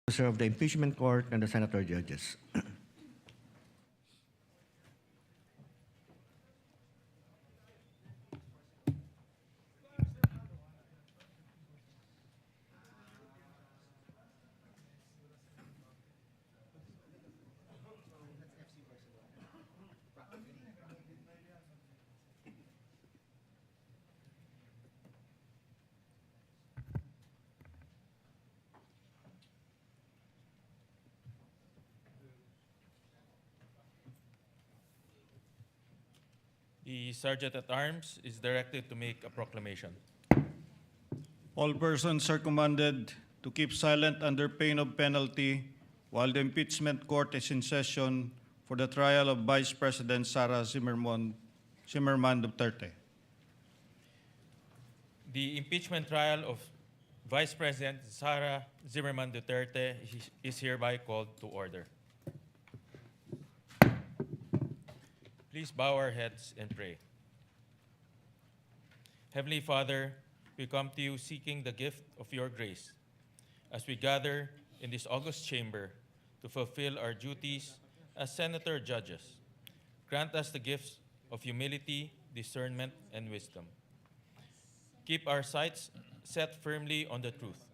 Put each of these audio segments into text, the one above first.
of the impeachment court and the senator judges. The Sergeant at Arms is directed to make a proclamation. All persons are commanded to keep silent under pain of penalty while the impeachment court is in session for the trial of Vice President Sara Duterte. The impeachment trial of Vice President Sara Duterte is hereby called to order. Please bow our heads and pray. Heavenly Father, we come to you seeking the gift of your grace as we gather in this august chamber to fulfill our duties as senator judges. Grant us the gifts of humility, discernment, and wisdom. Keep our sights set firmly on the truth.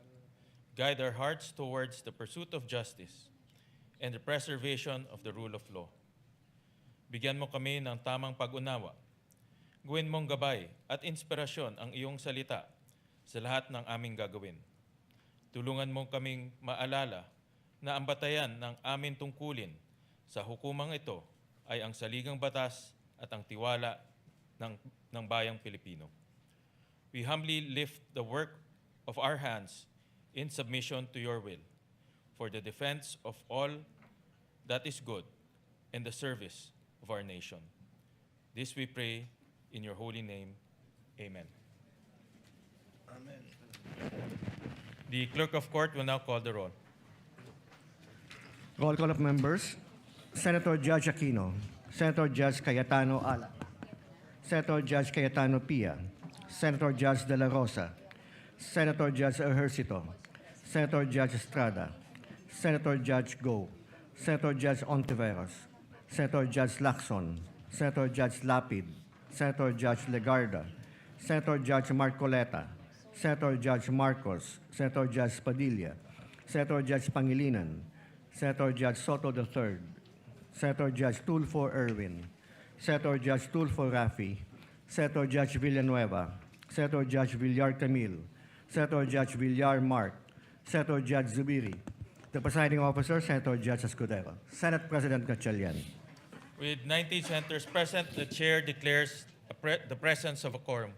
Guide our hearts towards the pursuit of justice and the preservation of the rule of law. Bigyan mo kami ng tamang pag-unawa. Gawin mong gabay at inspirasyon ang iyong salita sa lahat ng aming gagawin. Tulungan mo kaming maalala na ang batayan ng aming tungkulin sa hukumang ito ay ang saligang batas at ang tiwala ng bayang Pilipino. We humbly lift the work of our hands in submission to your will for the defense of all that is good and the service of our nation. This we pray in your holy name. Amen. Amen. The clerk of court will now call the roll. Roll call of members. Senator Judge Aquino, Senator Judge Cayetano Ala, Senator Judge Cayetano Pia, Senator Judge De La Rosa, Senator Judge Ejercito, Senator Judge Estrada, Senator Judge Go, Senator Judge Ontiveros, Senator Judge Lacson, Senator Judge Lapid, Senator Judge Legarda, Senator Judge Marcoleta, Senator Judge Marcos, Senator Judge Padilla, Senator Judge Pangilinan, Senator Judge Soto III, Senator Judge Tulfo Erwin, Senator Judge Tulfo Rafi, Senator Judge Villanueva, Senator Judge Villar Camille, Senator Judge Villar Mark, Senator Judge Zubiri, the presiding officer, Senator Judge Escudero, Senate President Gatchalian. With 90 senators present, the chair declares the presence of a quorum.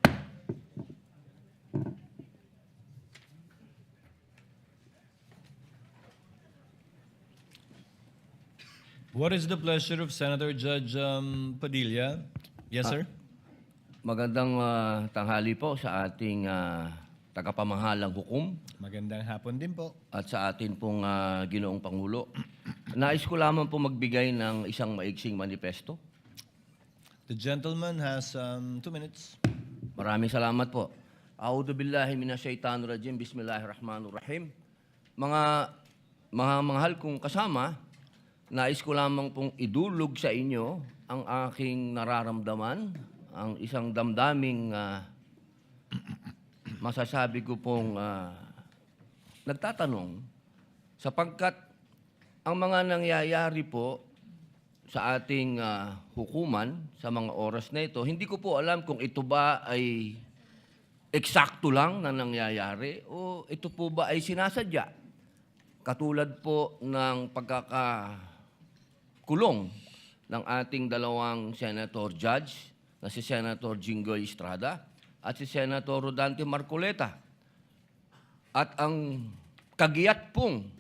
What is the pleasure of Senator Judge Padilla? Yes, sir. Magandang tanghali po sa ating tagapamahalang hukom Magandang hapon din po. at sa atin pong Ginoong Pangulo. Nais ko lamang po magbigay ng isang maiksing manifesto. The gentleman has 2 minutes. Maraming salamat po. A'udhu billahi minasyaitanir rajim. Bismillahirrahmanirrahim. Mga mahal kong kasama, nais ko lamang pong idulog sa inyo ang aking nararamdaman, ang isang damdaming masasabi ko pong nagtatanong sapagkat ang mga nangyayari po sa ating hukuman sa mga oras na ito, hindi ko po alam kung ito ba ay eksakto lang na nangyayari o ito po ba ay sinasadya. Katulad po ng pagkakakulong ng ating dalawang senator judge na si Senator Jinggoy Estrada at si Senator Rodante Marcoleta. At ang kagiyat pong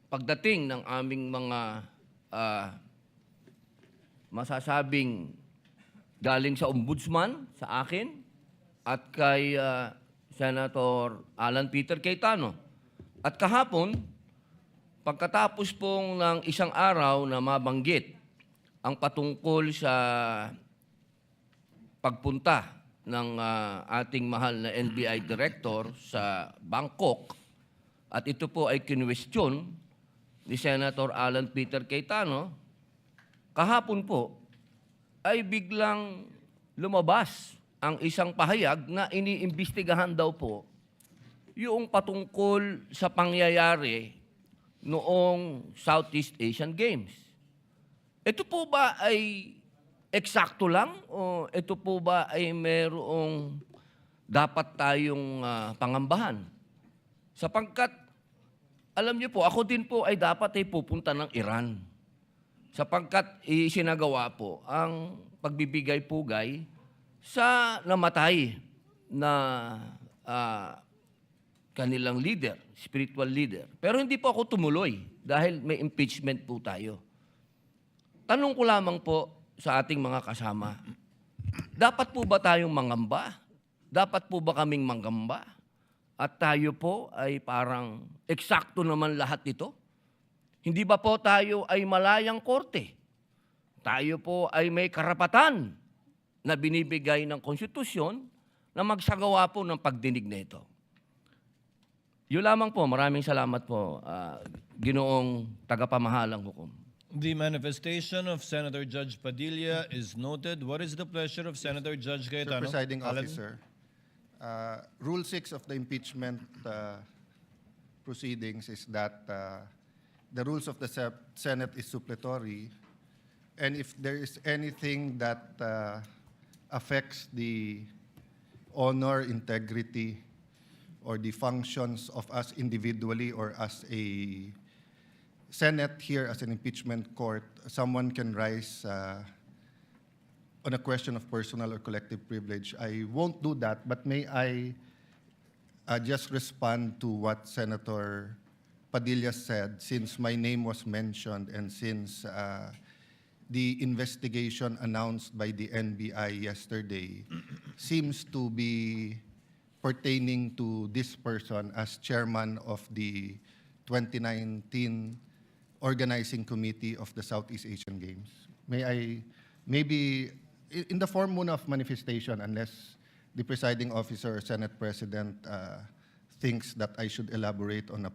pagdating ng aming mga masasabing galing sa ombudsman, sa akin, at kay Senator Alan Peter Cayetano. At kahapon, pagkatapos pong ng isang araw na mabanggit ang patungkol sa pagpunta ng ating mahal na NBI Director sa Bangkok, at ito po ay kinwestiyon ni Senator Alan Peter Cayetano, kahapon po ay biglang lumabas ang isang pahayag na iniimbestigahan daw po yung patungkol sa pangyayari noong Southeast Asian Games. Ito po ba ay eksakto lang o ito po ba ay merong dapat tayong pangambahan? Sapagkat, alam niyo po, ako din po ay dapat ay pupunta ng Iran. Sapagkat isinagawa po ang pagbibigay-pugay sa namatay na kanilang leader, spiritual leader. Pero hindi po ako tumuloy dahil may impeachment po tayo. Tanong ko lamang po sa ating mga kasama, dapat po ba tayong mangamba? Dapat po ba kaming manggamba? At tayo po ay parang eksakto naman lahat ito? Hindi ba po tayo ay malayang korte? Tayo po ay may karapatan na binibigay ng konstitusyon na magsagawa po ng pagdinig na ito. Yun lamang po. Maraming salamat po, Ginoong tagapamahalang hukom. The manifestation of Senator Judge Padilla is noted. What is the pleasure of Senator Judge Sir Cayetano? Presiding Alan? Officer, Rule 6 of the impeachment proceedings is that the rules of the Senate is suppletory, and if there is anything that affects the honor, integrity, or the functions of us individually or as a Senate here as an impeachment court, someone can rise on a question of personal or collective privilege. I won't do that, but may I just respond to what Senator Padilla said, since my name was mentioned and since the investigation announced by the NBI yesterday seems to be pertaining to this person as chairman of the 2019 Organizing Committee of the Southeast Asian Games. May I, maybe, in the form muna of manifestation, unless the presiding officer or Senate President thinks that I should elaborate on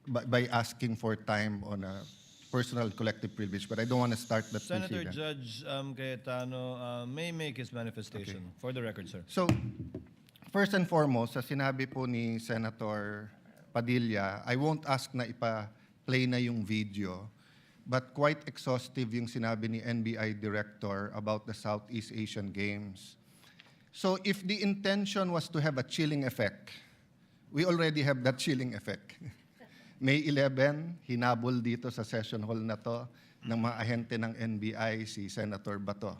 by asking for time on a personal collective privilege, but I don't want to start that Senator proceeding. Judge Cayetano may make his manifestation. For the record, sir. So, first and foremost, sa sinabi po ni Senator Padilla, I won't ask na ipa-play na yung video, but quite exhaustive yung sinabi ni NBI Director about the Southeast Asian Games. So, if the intention was to have a chilling effect, we already have that chilling effect. May 11, hinabol dito sa session hall na to ng mga ahente ng NBI si Senator Bato.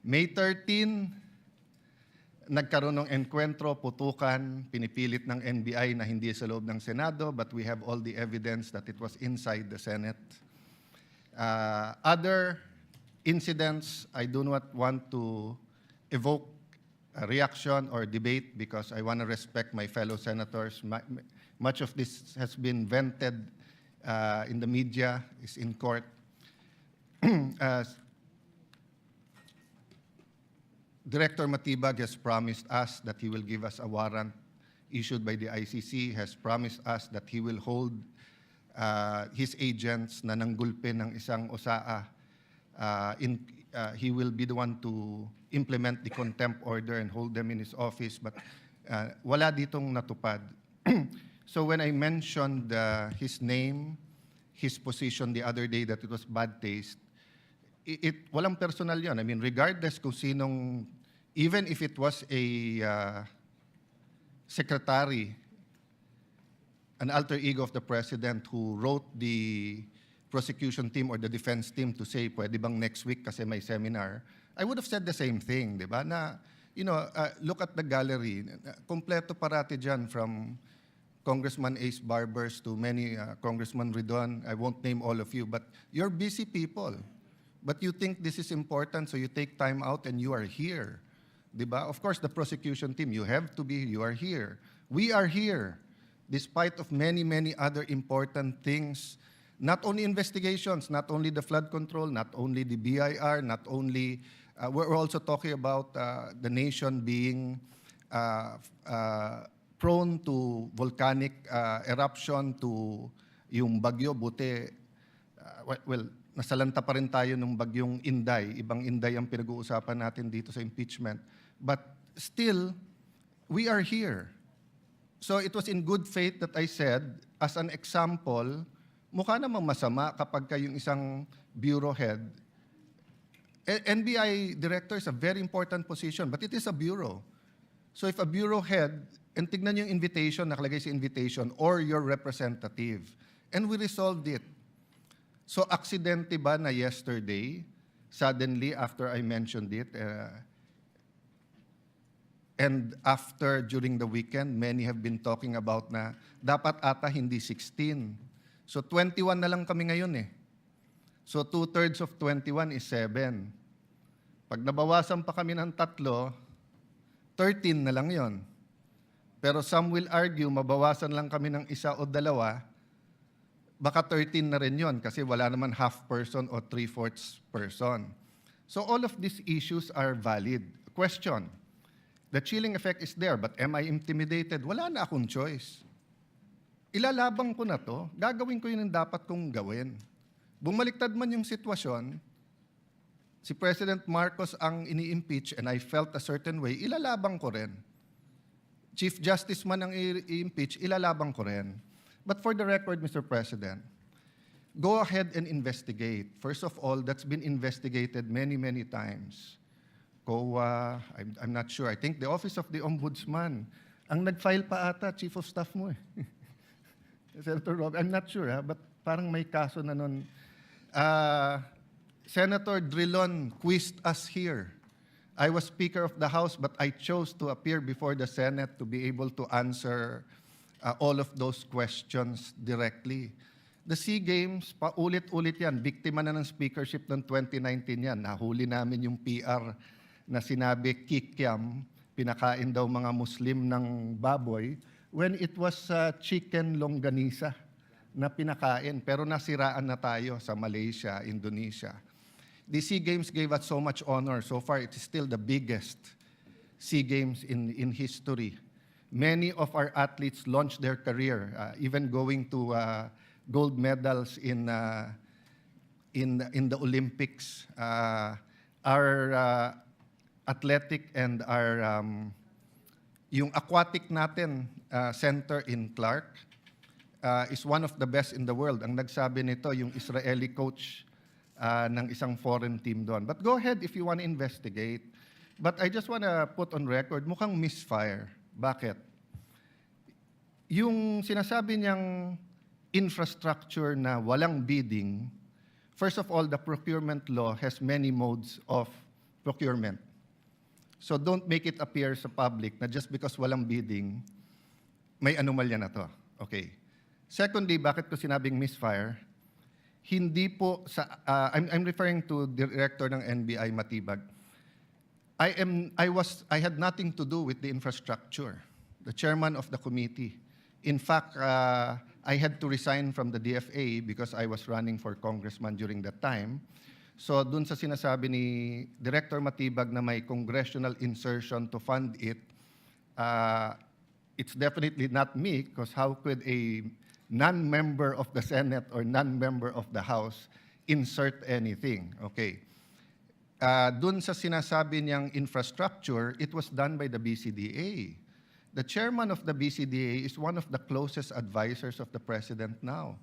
May 13, nagkaroon ng enkwentro, putukan, pinipilit ng NBI na hindi sa loob ng Senado, but we have all the evidence that it was inside the Senate. Other incidents, I do not want to evoke a reaction or debate because I want to respect my fellow senators. Much of this has been vented in the media, is in court. Director Matibag has promised us that he will give us a warrant issued by the ICC, has promised us that he will hold his agents na nanggulpe ng isang OSAA. He will be the one to implement the contempt order and hold them in his office, but wala ditong natupad. So when I mentioned his name, his position the other day that it was bad taste, walang personal yun. I mean, regardless kung sinong, even if it was a secretary, an alter ego of the president who wrote the prosecution team or the defense team to say, pwede bang next week kasi may seminar, I would have said the same thing, di ba? Na, look at the gallery. Kompleto parati dyan from Congressman Ace Barbers to many Congressman Ridon. I won't name all of you, but you're busy people. But you think this is important, so you take time out and you are here. Diba? Of course, the prosecution team, you have to be, you are here. We are here, despite of many, many other important things. Not only investigations, not only the flood control, not only the BIR, not only, we're also talking about the nation being prone to volcanic eruption, to yung bagyo, buti, nasalanta pa rin tayo ng bagyong Inday. Ibang Inday ang pinag-uusapan natin dito sa impeachment. But still, we are here. So it was in good faith that I said, as an example, mukha namang masama kapag kayong isang bureau head. NBI director is a very important position, but it is a bureau. So if a bureau head, and tignan yung invitation, nakalagay sa invitation, or your representative, and we resolved it. So aksidente ba na yesterday, suddenly after I mentioned it, and after during the weekend, many have been talking about na dapat ata hindi 16. So 21 na lang kami ngayon eh. So 2/3 of 21 is 7. Pag nabawasan pa kami ng 3, 13 na lang yon. Pero some will argue, mabawasan lang kami ng 1 o 2, baka 13 na rin yon kasi wala naman half person o 3/4 person. So all of these issues are valid. Question, the chilling effect is there, but am I intimidated? Wala na akong choice. Ilalabang ko na to, gagawin ko yun ang dapat kong gawin. Bumaliktad man yung sitwasyon, si President Marcos ang ini-impeach and I felt a certain way, ilalabang ko rin. Chief Justice man ang i-impeach, ilalabang ko rin. But for the record, Mr. President, go ahead and investigate. First of all, that's been investigated many, many times. COA, I'm not sure. I think the Office of the Ombudsman, ang nag-file pa ata, Chief of Staff mo eh. Senator Rob, I'm not sure but parang may kaso na nun. Senator Drilon quizzed us here. I was Speaker of the House, but I chose to appear before the Senate to be able to answer all of those questions directly. The SEA Games, paulit-ulit yan. Biktima na ng speakership ng 2019 yan. Nahuli namin yung PR na sinabi kikiam, pinakain daw mga Muslim ng baboy, when it was chicken longganisa na pinakain. Pero nasiraan na tayo sa Malaysia, Indonesia. The SEA Games gave us so much honor. So far, it is still the biggest SEA Games in history. Many of our athletes launched their career, even going to gold medals in the Olympics. Our athletic and our yung aquatic natin center in Clark is one of the best in the world. Ang nagsabi nito yung Israeli coach ng isang foreign team doon. But go ahead if you want to investigate. But I just want to put on record, mukhang misfire. Bakit? Yung sinasabi niyang infrastructure na walang bidding, first of all, the procurement law has many modes of procurement. So don't make it appear sa public na just because walang bidding, may anomalya na to. Okay. Secondly, bakit ko sinabing misfire? Hindi po sa I'm referring to director ng NBI Matibag. I had nothing to do with the infrastructure. The chairman of the committee. In fact, I had to resign from the DFA because I was running for congressman during that time. So dun sa sinasabi ni Director Matibag na may congressional insertion to fund it, it's definitely not me because how could a non-member of the Senate or non-member of the House insert anything? Okay. Dun sa sinasabi niyang infrastructure, it was done by the BCDA. The chairman of the BCDA is one of the closest advisors of the president now.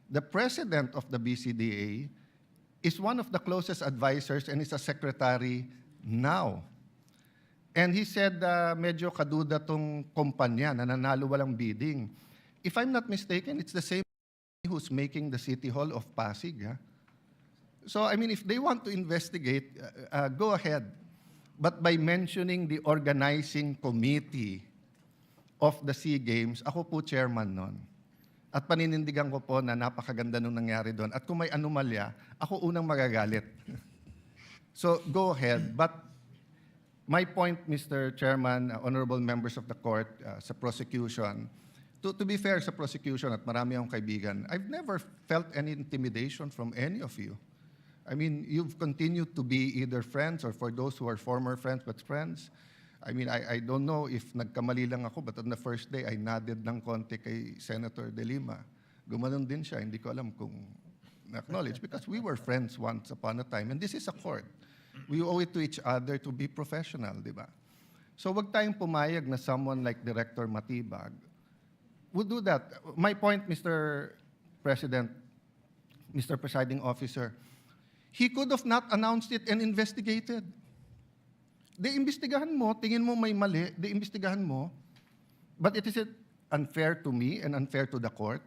The president of the BCDA is one of the closest advisors and is a secretary now. And he said, medyo kaduda tong kumpanya na nanalo walang bidding. If I'm not mistaken, it's the same who's making the City Hall of Pasig. Huh? So, I mean, if they want to investigate, go ahead. But by mentioning the organizing committee of the SEA Games, ako po chairman nun. At paninindigan ko po na napakaganda nung nangyari doon. At kung may anomalya, ako unang magagalit. So, go ahead. But my point, Mr. Chairman, honorable members of the court, sa prosecution, to be fair sa prosecution at marami akong kaibigan, I've never felt any intimidation from any of you. I mean, you've continued to be either friends or for those who are former friends but friends. I mean, I don't know if nagkamali lang ako, but on the first day, I nodded ng konti kay Senator De Lima. Gumanon din siya, hindi ko alam kung na-acknowledge because we were friends once upon a time and this is a court. We owe it to each other to be professional, di ba? So wag tayong pumayag na someone like Director Matibag would do that. My point, Mr. President, Mr. Presiding Officer, he could have not announced it and investigated. Imbestigahan mo, tingin mo may mali, imbestigahan mo. But it is unfair to me and unfair to the court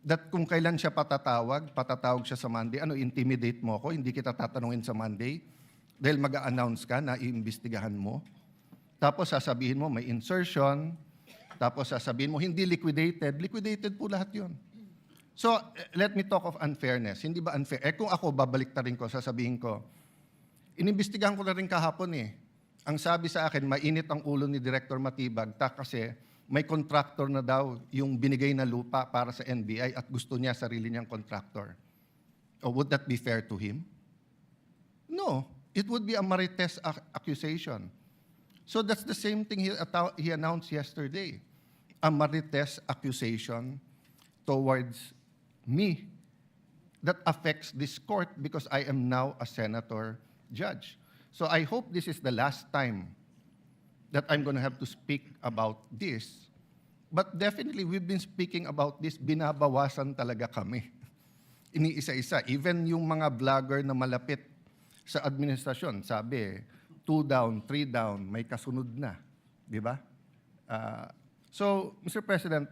that kung kailan siya patatawag siya sa Monday, intimidate mo ako, hindi kita tatanungin sa Monday dahil mag-a-announce ka na iimbestigahan mo. Tapos sasabihin mo may insertion, tapos sasabihin mo hindi liquidated po lahat yun. So, let me talk of unfairness. Hindi ba unfair? Kung ako, babaliktarin ko, sasabihin ko, inimbestigahan ko na rin kahapon eh. Ang sabi sa akin, mainit ang ulo ni Director Matibag kasi may contractor na daw yung binigay na lupa para sa NBI at gusto niya sarili niyang contractor. Would that be fair to him? No. It would be a marites accusation. So that's the same thing he announced yesterday. A marites accusation towards me that affects this court because I am now a senator judge. So I hope this is the last time that I'm going to have to speak about this. But definitely, we've been speaking about this, binabawasan talaga kami. Iniisa-isa. Even yung mga vlogger na malapit sa administrasyon, sabi, 2 down, 3 down, may kasunod na. Di ba? So, Mr. President,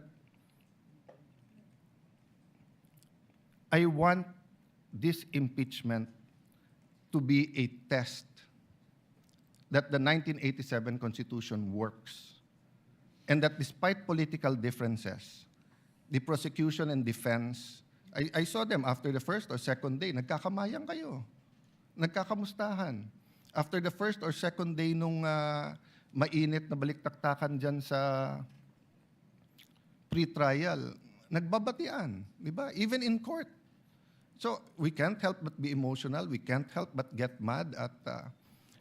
I want this impeachment to be a test that the 1987 Constitution works and that despite political differences, the prosecution and defense, I saw them after the first or second day, nagkakamayang kayo, nagkakamustahan. After the first or second day nung mainit na baliktaktakan dyan sa pre-trial, nagbabatian, di ba? Even in court. So we can't help but be emotional. We can't help but get mad at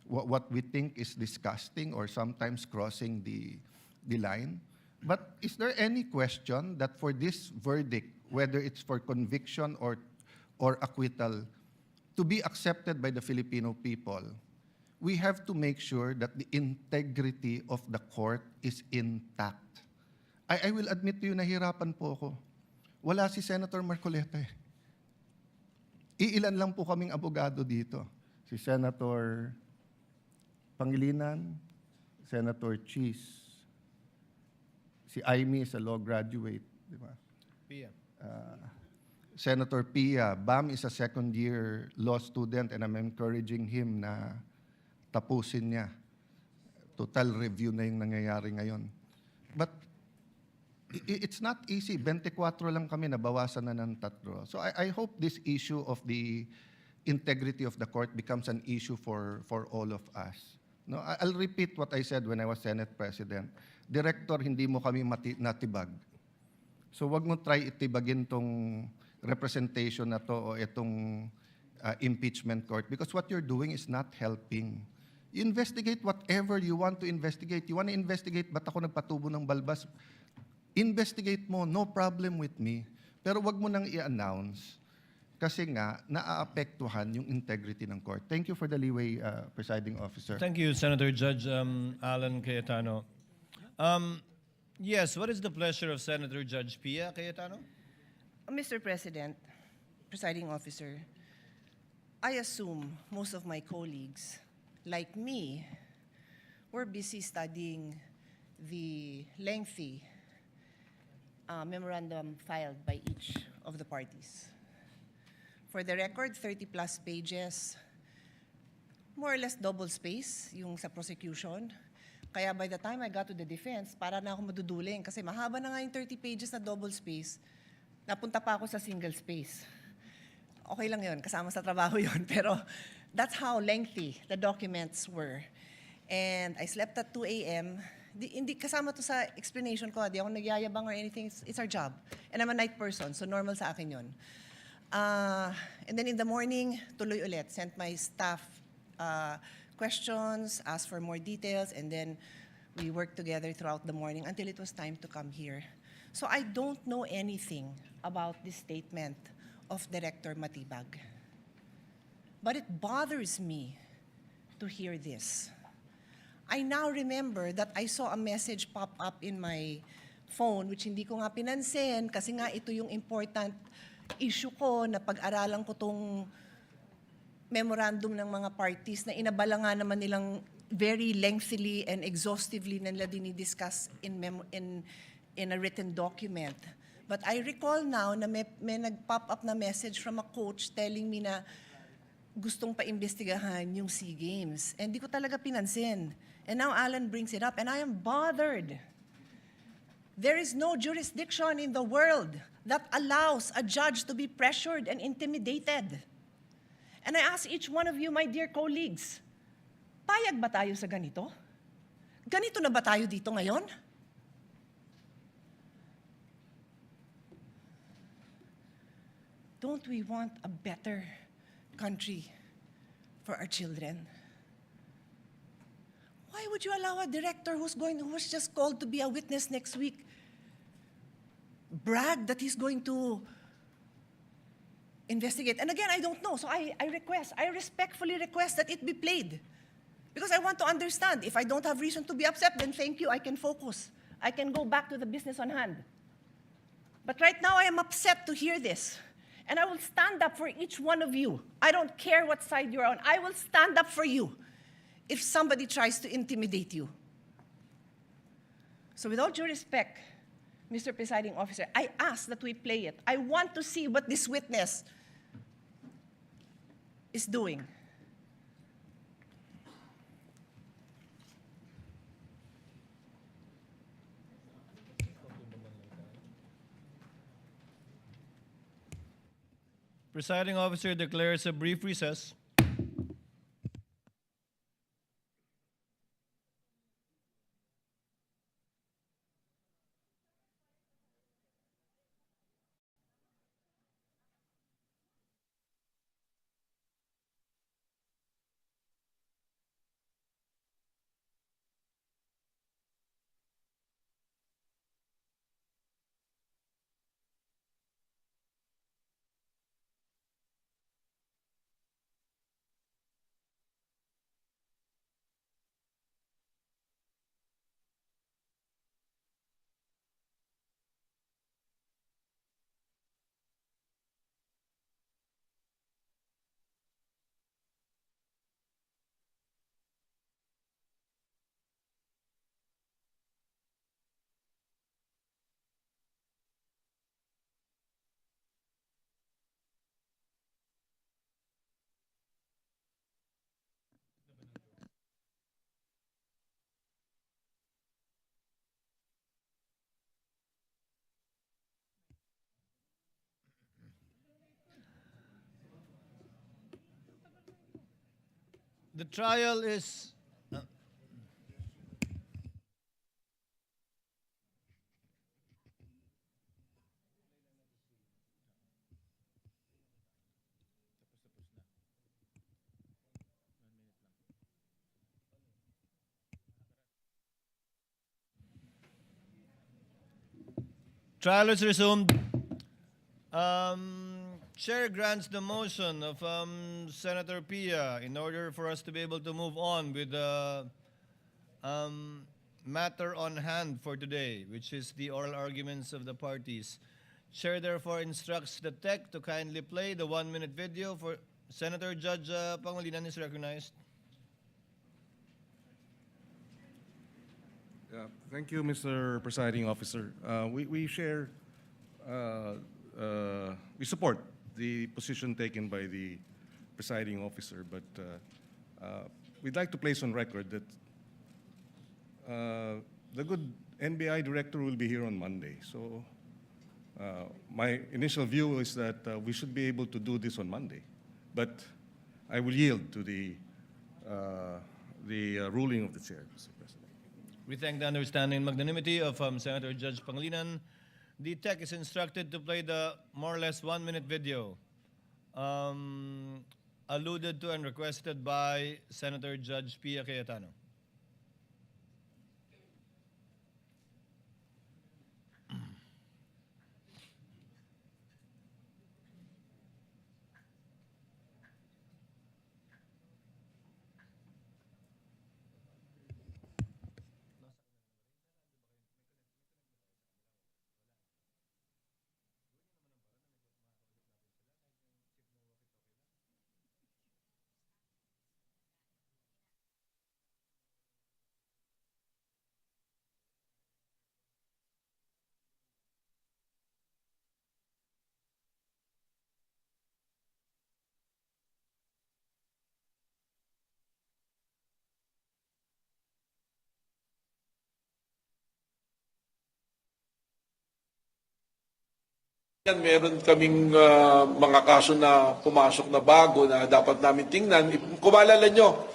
what we think is disgusting or sometimes crossing the line. But is there any question that for this verdict, whether it's for conviction or acquittal, to be accepted by the Filipino people, we have to make sure that the integrity of the court is intact. I will admit to you, nahirapan po ako. Wala si Senator Marcoleta eh. Iilan lang po kaming abogado dito. Si Senator Pangilinan, Senator Cheese, si Aimee is a law graduate, di ba? Pia. Senator Pia, Bam is a second-year law student and I'm encouraging him na tapusin niya. Total review na yung nangyayari ngayon. But it's not easy. 24 lang kami, nabawasan na ng 3. So I hope this issue of the integrity of the court becomes an issue for all of us. No, I'll repeat what I said when I was Senate President. Director, hindi mo kami natibag. So wag mo try itibagin tong representation na to o itong impeachment court because what you're doing is not helping. You investigate whatever you want to investigate. You want to investigate, ba't ako nagpatubo ng balbas? Investigate mo, no problem with me. Pero wag mo nang i-announce kasi nga naaapektuhan yung integrity ng court. Thank you for the leeway, Presiding Officer. Thank you, Senator Judge Alan Cayetano. Yes, what is the pleasure of Senator Judge Pia Cayetano? Mr. President, Presiding Officer, I assume most of my colleagues, like me, were busy studying the lengthy memorandum filed by each of the parties. For the record, 30-plus pages, more or less double space yung sa prosecution. Kaya by the time I got to the defense, para na ako maduduling kasi mahaba na nga yung 30 pages na double space, napunta pa ako sa single space. Okay lang yun, kasama sa trabaho yun. Pero that's how lengthy the documents were. And I slept at 2 a.m. Hindi kasama to sa explanation ko. Di ako nagyayabang or anything. It's our job. And I'm a night person, so normal sa akin yun. And then in the morning, tuloy ulit. Sent my staff questions, asked for more details, and then we worked together throughout the morning until it was time to come here. So I don't know anything about this statement of Director Matibag. But it bothers me to hear this. I now remember that I saw a message pop up in my phone which hindi ko nga pinansin kasi nga ito yung important issue ko na pag-aralan ko tong memorandum ng mga parties na inabala nga naman nilang very lengthily and exhaustively na nila dinidiscuss in a written document. But I recall now na may nag-pop up na message from a coach telling me na gustong paimbestigahan yung SEA Games. And di ko talaga pinansin. And now Alan brings it up and I am bothered. There is no jurisdiction in the world that allows a judge to be pressured and intimidated. And I ask each one of you, my dear colleagues, payag ba tayo sa ganito? Ganito na ba tayo dito ngayon? Don't we want a better country for our children? Why would you allow a director who was just called to be a witness next week brag that he's going to investigate? And again, I don't know, so I respectfully request that it be played. Because I want to understand. If I don't have reason to be upset, then thank you, I can focus. I can go back to the business on hand. But right now, I am upset to hear this. And I will stand up for each one of you. I don't care what side you're on. I will stand up for you if somebody tries to intimidate you. So with all due respect, Mr. Presiding Officer, I ask that we play it. I want to see what this witness is doing. Presiding officer declares a brief recess. The trial is trial is resumed. Chair grants the motion of Senator Pia in order for us to be able to move on with the matter on hand for today, which is the oral arguments of the parties. Chair therefore instructs the tech to kindly play the 1-minute video for Senator Judge Pangilinan is recognized. Thank you, Mr. Presiding Officer. We share, we support the position taken by the presiding officer, but we'd like to place on record that the good NBI director will be here on Monday. So my initial view is that we should be able to do this on Monday, but I will yield to the ruling of the chair, Mr. President. We thank the understanding and magnanimity of Senator Judge Pangilinan. The tech is instructed to play the more or less 1-minute video. alluded to and requested by Senator Judge Pia Cayetano. Meron kaming mga kaso na pumasok na bago na dapat namin tingnan. Kung maalala nyo,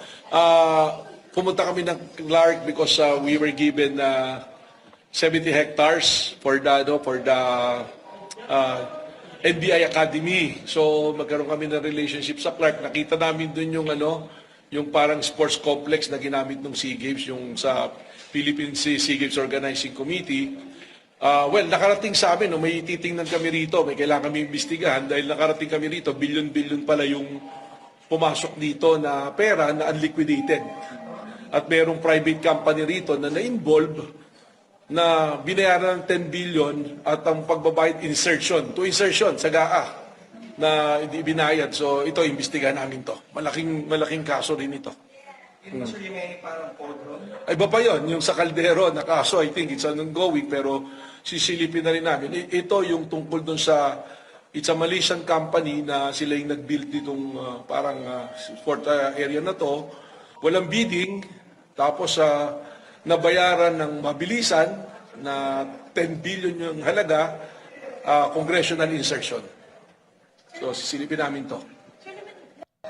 pumunta kami ng Clark because we were given 70 hectares for the NBI Academy. So magkaroon kami ng relationship sa Clark. Nakita namin dun yung parang sports complex na ginamit ng SEA Games, yung sa Philippine SEA Games Organizing Committee. Well, nakarating sa amin, may titingnan kami rito, may kailangan kami imbestigahan dahil nakarating kami rito, billion-billion pala yung pumasok dito na pera na unliquidated. At mayroong private company rito na na-involve na binayaran ng 10 billion at ang pagbabayad insertion sa GAA na hindi binayad. So ito, imbestigahan namin to. Malaking kaso rin ito. Ay, iba pa yun, yung sa Caldero na kaso, I think it's ongoing, pero sisilipin na rin namin. Ito yung tungkol dun sa, it's a Malaysian company na sila yung nag-build ditong sport area na to. Walang bidding, tapos nabayaran ng mabilisan na 10 billion yung halaga, congressional insertion. So sisilipin namin to.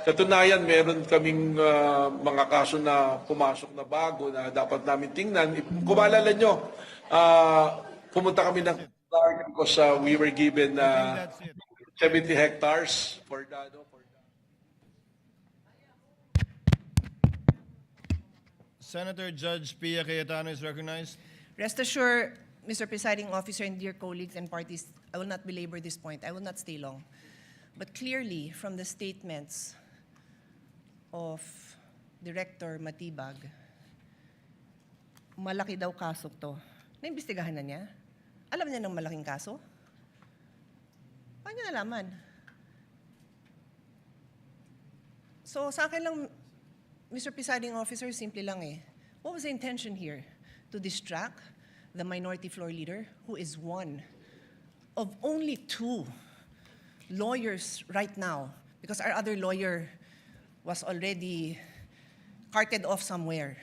Katunayan, meron kaming mga kaso na pumasok na bago na dapat namin tingnan. Kung maalala nyo, pumunta kami ng Clark because we were given 70 hectares for the... Senator Judge Pia Cayetano is recognized. Rest assured, Mr. Presiding Officer and dear colleagues and parties, I will not belabor this point. I will not stay long. But clearly, from the statements of Director Matibag, malaki daw kaso to. Naimbestigahan na niya? Alam niya ng malaking kaso? Paano niya nalaman? So sa akin lang, Mr. Presiding Officer, simple lang eh. What was the intention here? To distract the minority floor leader, who is one of only 2 lawyers right now, because our other lawyer was already carted off somewhere.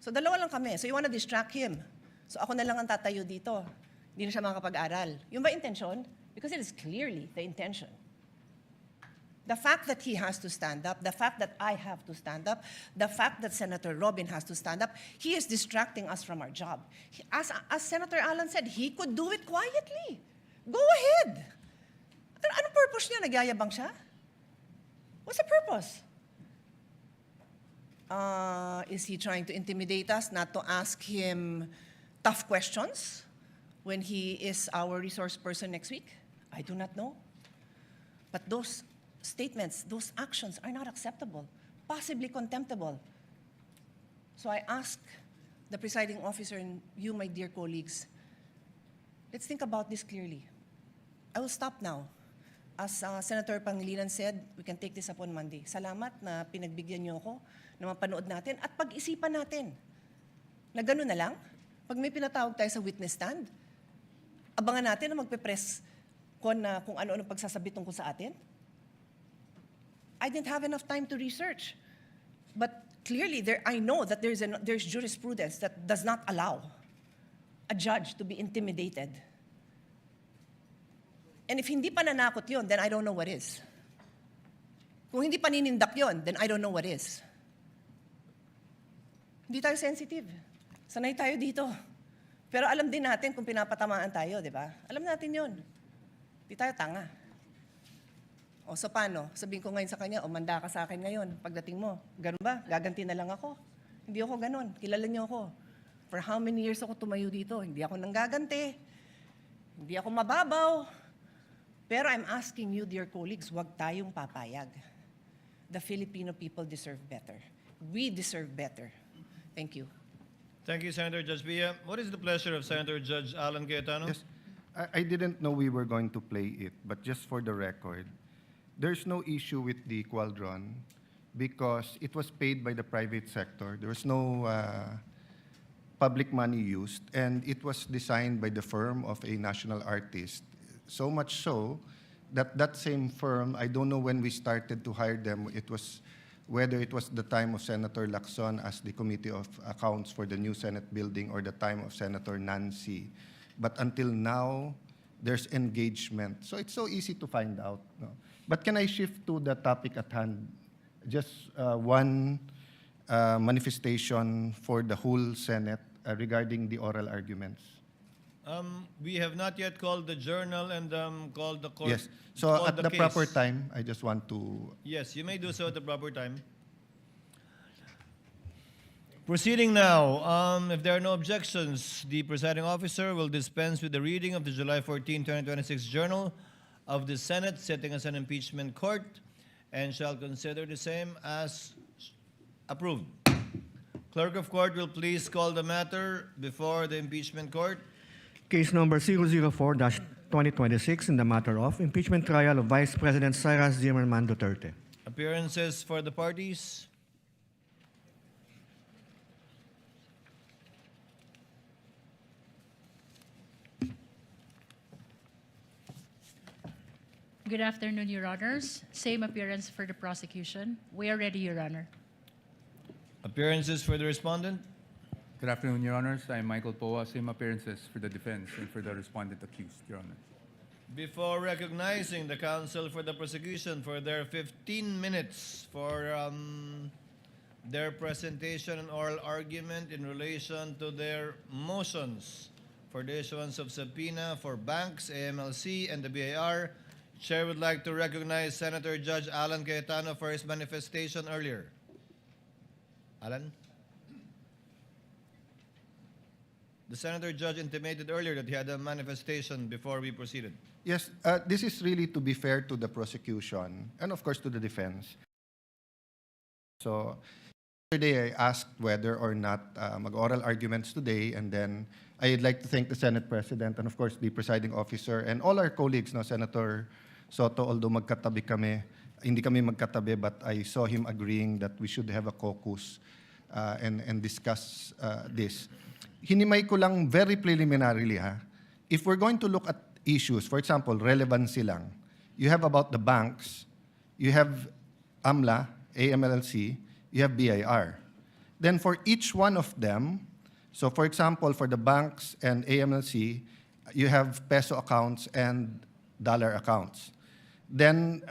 So dalawa lang kami. So you wanna distract him. So ako na lang ang tatayo dito. Hindi na siya makakapag-aral. Yung ba intention? Because it is clearly the intention. The fact that he has to stand up, the fact that I have to stand up, the fact that Senator Robin has to stand up, he is distracting us from our job. As Senator Alan said, he could do it quietly. Go ahead. Anong purpose niya? Nagyayabang siya? What's the purpose? Is he trying to intimidate us not to ask him tough questions when he is our resource person next week? I do not know. But those statements, those actions are not acceptable, possibly contemptible. So I ask the presiding officer and you, my dear colleagues, let's think about this clearly. I will stop now. As Senator Pangilinan said, we can take this up on Monday. Salamat na pinagbigyan niyo ako na mapanood natin at pag-isipan natin. Na gano'n na lang, pag may pinatawag tayo sa witness stand, abangan natin na magpe-press kung ano-ano pagsasabi tungkol sa atin. I didn't have enough time to research. But clearly, I know that there's jurisprudence that does not allow a judge to be intimidated. And if hindi pa nanakot yun, then I don't know what is. Kung hindi pa ninindak yun, then I don't know what is. Hindi tayo sensitive. Sanay tayo dito. Pero alam din natin kung pinapatamaan tayo, di ba? Alam natin yun. Hindi tayo tanga. O so paano? Sabihin ko ngayon sa kanya, o manda ka sa akin ngayon, pagdating mo. Ganun ba? Gaganti na lang ako? Hindi ako ganun. Kilala niyo ako. For how many years ako tumayo dito? Hindi ako nanggaganti. Hindi ako mababaw. Pero I'm asking you, dear colleagues, huwag tayong papayag. The Filipino people deserve better. We deserve better. Thank you. Thank you, Senator Judge Villa. What is the pleasure of Senator Judge Alan Cayetano? Yes, I didn't know we were going to play it, but just for the record, there's no issue with the Quadron because it was paid by the private sector. There was no public money used, and it was designed by the firm of a national artist. So much so that that same firm, I don't know when we started to hire them, whether it was the time of Senator Lacson as the Committee of Accounts for the new Senate building or the time of Senator Nancy. But until now, there's engagement. So it's so easy to find out. No? But can I shift to the topic at hand? Just one manifestation for the whole Senate regarding the oral arguments. We have not yet called the journal and called the court. Yes. So called at the case. proper time, I just want to... Yes, you may do so at the proper time. Proceeding now, if there are no objections, the presiding officer will dispense with the reading of the July 14, 2026 Journal of the Senate sitting as an impeachment court and shall consider the same as approved. Clerk of court will please call the matter before the impeachment court. Case number 004-2026 in the matter of impeachment trial of Vice President Sara Duterte. Appearances for the parties. Good afternoon, Your Honors. Same appearance for the prosecution. We are ready, Your Honor. Appearances for the respondent. Good afternoon, Your Honors. I'm Michael Poa. Same appearances for the defense and for the respondent accused, Your Honor. Before recognizing the counsel for the prosecution for their 15 minutes for their presentation and oral argument in relation to their motions for the issuance of subpoena for banks, AMLC, and the BIR, Chair would like to recognize Senator Judge Alan Cayetano for his manifestation earlier. Alan? The Senator Judge intimated earlier that he had a manifestation before we proceeded. Yes, this is really to be fair to the prosecution and of course to the defense. So yesterday I asked whether or not mag-oral arguments today, and then I'd like to thank the Senate President and of course the presiding officer and all our colleagues, no, Senator Soto, although magkatabi kami, hindi kami magkatabi, but I saw him agreeing that we should have a caucus and discuss this. Hinimay ko lang very preliminarily, if we're going to look at issues, for example, relevancy lang, you have about the banks, you have AMLA, AMLC, you have BIR. Then for each one of them, so for example, for the banks and AMLC, you have peso accounts and dollar accounts. Then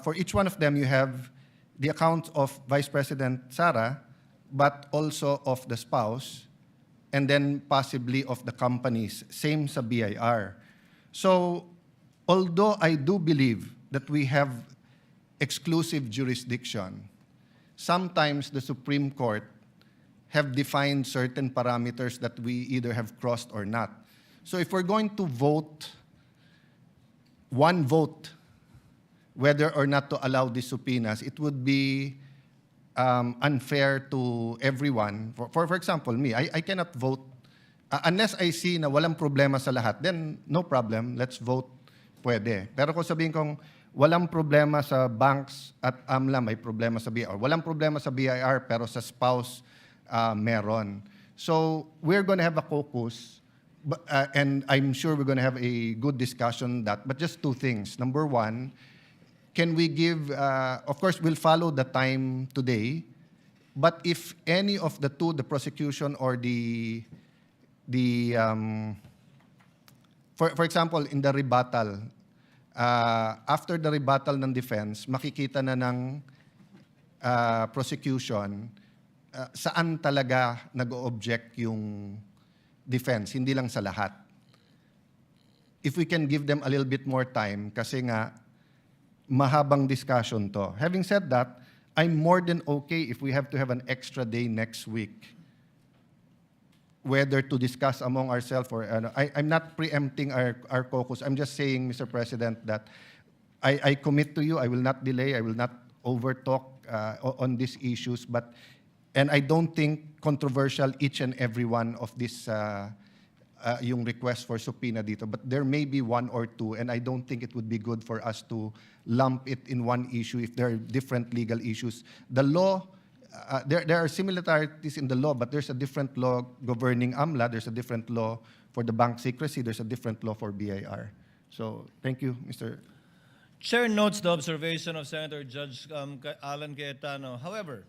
for each one of them, you have the account of Vice President Sara, but also of the spouse, and then possibly of the companies, same sa BIR. So, although I do believe that we have exclusive jurisdiction, sometimes the Supreme Court have defined certain parameters that we either have crossed or not. So if we're going to vote, one vote, whether or not to allow these subpoenas, it would be unfair to everyone. For example, me, I cannot vote unless I see na walang problema sa lahat, then no problem, let's vote, pwede. Pero kung sabihin kong walang problema sa banks at AMLA, may problema sa BIR. Walang problema sa BIR, pero sa spouse, meron. So we're going to have a caucus, and I'm sure we're going to have a good discussion on that. But just two things. Number one, can we give, of course, we'll follow the time today, but if any of the two, the prosecution or for example, in the rebuttal, after the rebuttal ng defense, makikita na ng prosecution saan talaga nag-o-object yung defense, hindi lang sa lahat. If we can give them a little bit more time, kasi nga, mahabang discussion to. Having said that, I'm more than okay if we have to have an extra day next week, whether to discuss among ourselves or I'm not preempting our caucus. I'm just saying, Mr. President, that I commit to you, I will not delay, I will not overtalk on these issues, and I don't think controversial each and every one of this yung request for subpoena dito, but there may be one or two, and I don't think it would be good for us to lump it in one issue if there are different legal issues. The law, there are similarities in the law, but there's a different law governing AMLA, there's a different law for the bank secrecy, there's a different law for BIR. So, thank you, Mr. Chair notes the observation of Senator Judge Alan Cayetano. However,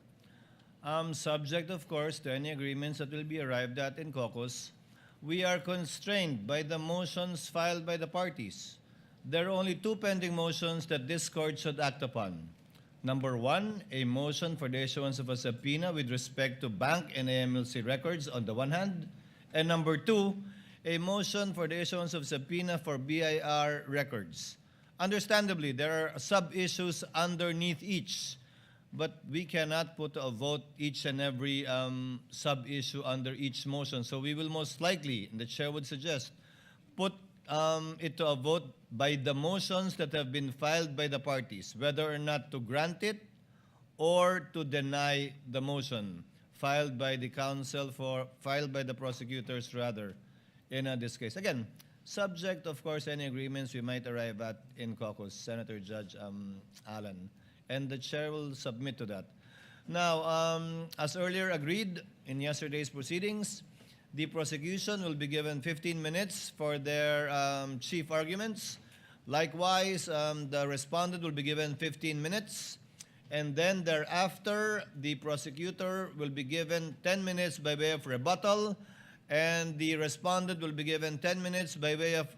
subject, of course, to any agreements that will be arrived at in caucus, we are constrained by the motions filed by the parties. There are only two pending motions that this court should act upon. Number one, a motion for the issuance of a subpoena with respect to bank and AMLC records on the one hand, and number two, a motion for the issuance of subpoena for BIR records. Understandably, there are sub-issues underneath each, but we cannot put to a vote each and every sub-issue under each motion. So we will most likely, and the chair would suggest, put it to a vote by the motions that have been filed by the parties, whether or not to grant it or to deny the motion filed by the prosecutors rather in this case. Again, subject, of course, any agreements we might arrive at in caucus, Senator Judge Allen. And the chair will submit to that. Now, as earlier agreed in yesterday's proceedings, the prosecution will be given 15 minutes for their chief arguments. Likewise, the respondent will be given 15 minutes. And then thereafter, the prosecutor will be given 10 minutes by way of rebuttal, and the respondent will be given 10 minutes by way of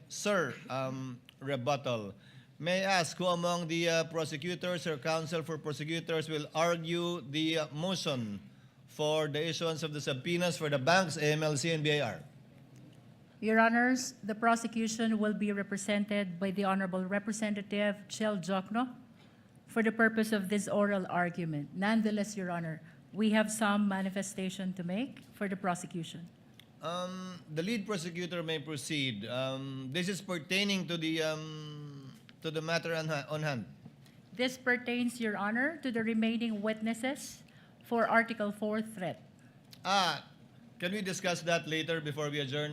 rebuttal. May I ask who among the prosecutors or counsel for prosecutors will argue the motion for the issuance of the subpoenas for the banks, AMLC, and BIR? Your Honors, the prosecution will be represented by the Honorable Representative Chel Jokno for the purpose of this oral argument. Nonetheless, Your Honor, we have some manifestation to make for the prosecution. The lead prosecutor may proceed. This is pertaining to the matter on hand. This pertains, Your Honor, to the remaining witnesses for Article 4 threat. Can we discuss that later before we adjourn,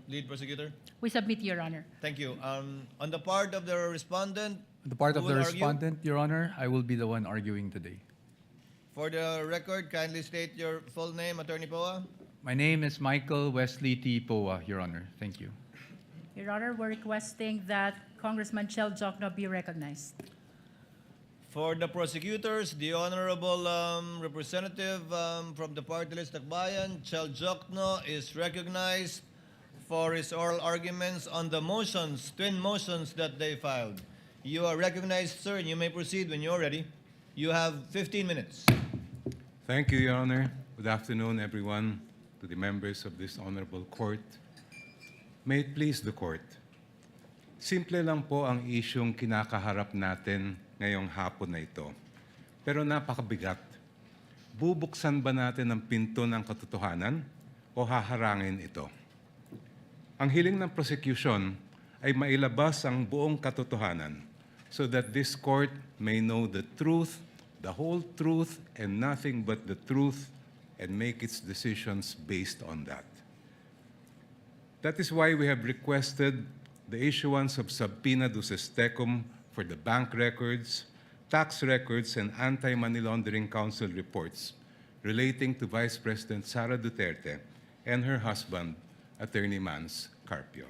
lead prosecutor? We submit, Your Honor. Thank you. On the part of the respondent, The part who of the will argue? respondent, Your Honor, I will be the one arguing today. For the record, kindly state your full name, Attorney Poa. My name is Michael Wesley T. Poa, Your Honor. Thank you. Your Honor, we're requesting that Congressman Chel Jokno be recognized. For the prosecutors, the Honorable Representative from the party list Akbayan, Chel Jokno, is recognized for his oral arguments on the motions, twin motions that they filed. You are recognized, sir, and you may proceed when you're ready. You have 15 minutes. Thank you, Your Honor. Good afternoon, everyone, to the members of this honorable court. May it please the court. Simple lang po ang isyong kinakaharap natin ngayong hapon na ito. Pero napakabigat. Bubuksan ba natin ang pinto ng katotohanan o haharangin ito? Ang hiling ng prosecution ay mailabas ang buong katotohanan so that this court may know the truth, the whole truth, and nothing but the truth, and make its decisions based on that. That is why we have requested the issuance of subpoena duces tecum for the bank records, tax records, and anti-money laundering council reports relating to Vice President Sara Duterte and her husband, Attorney Mans Carpio.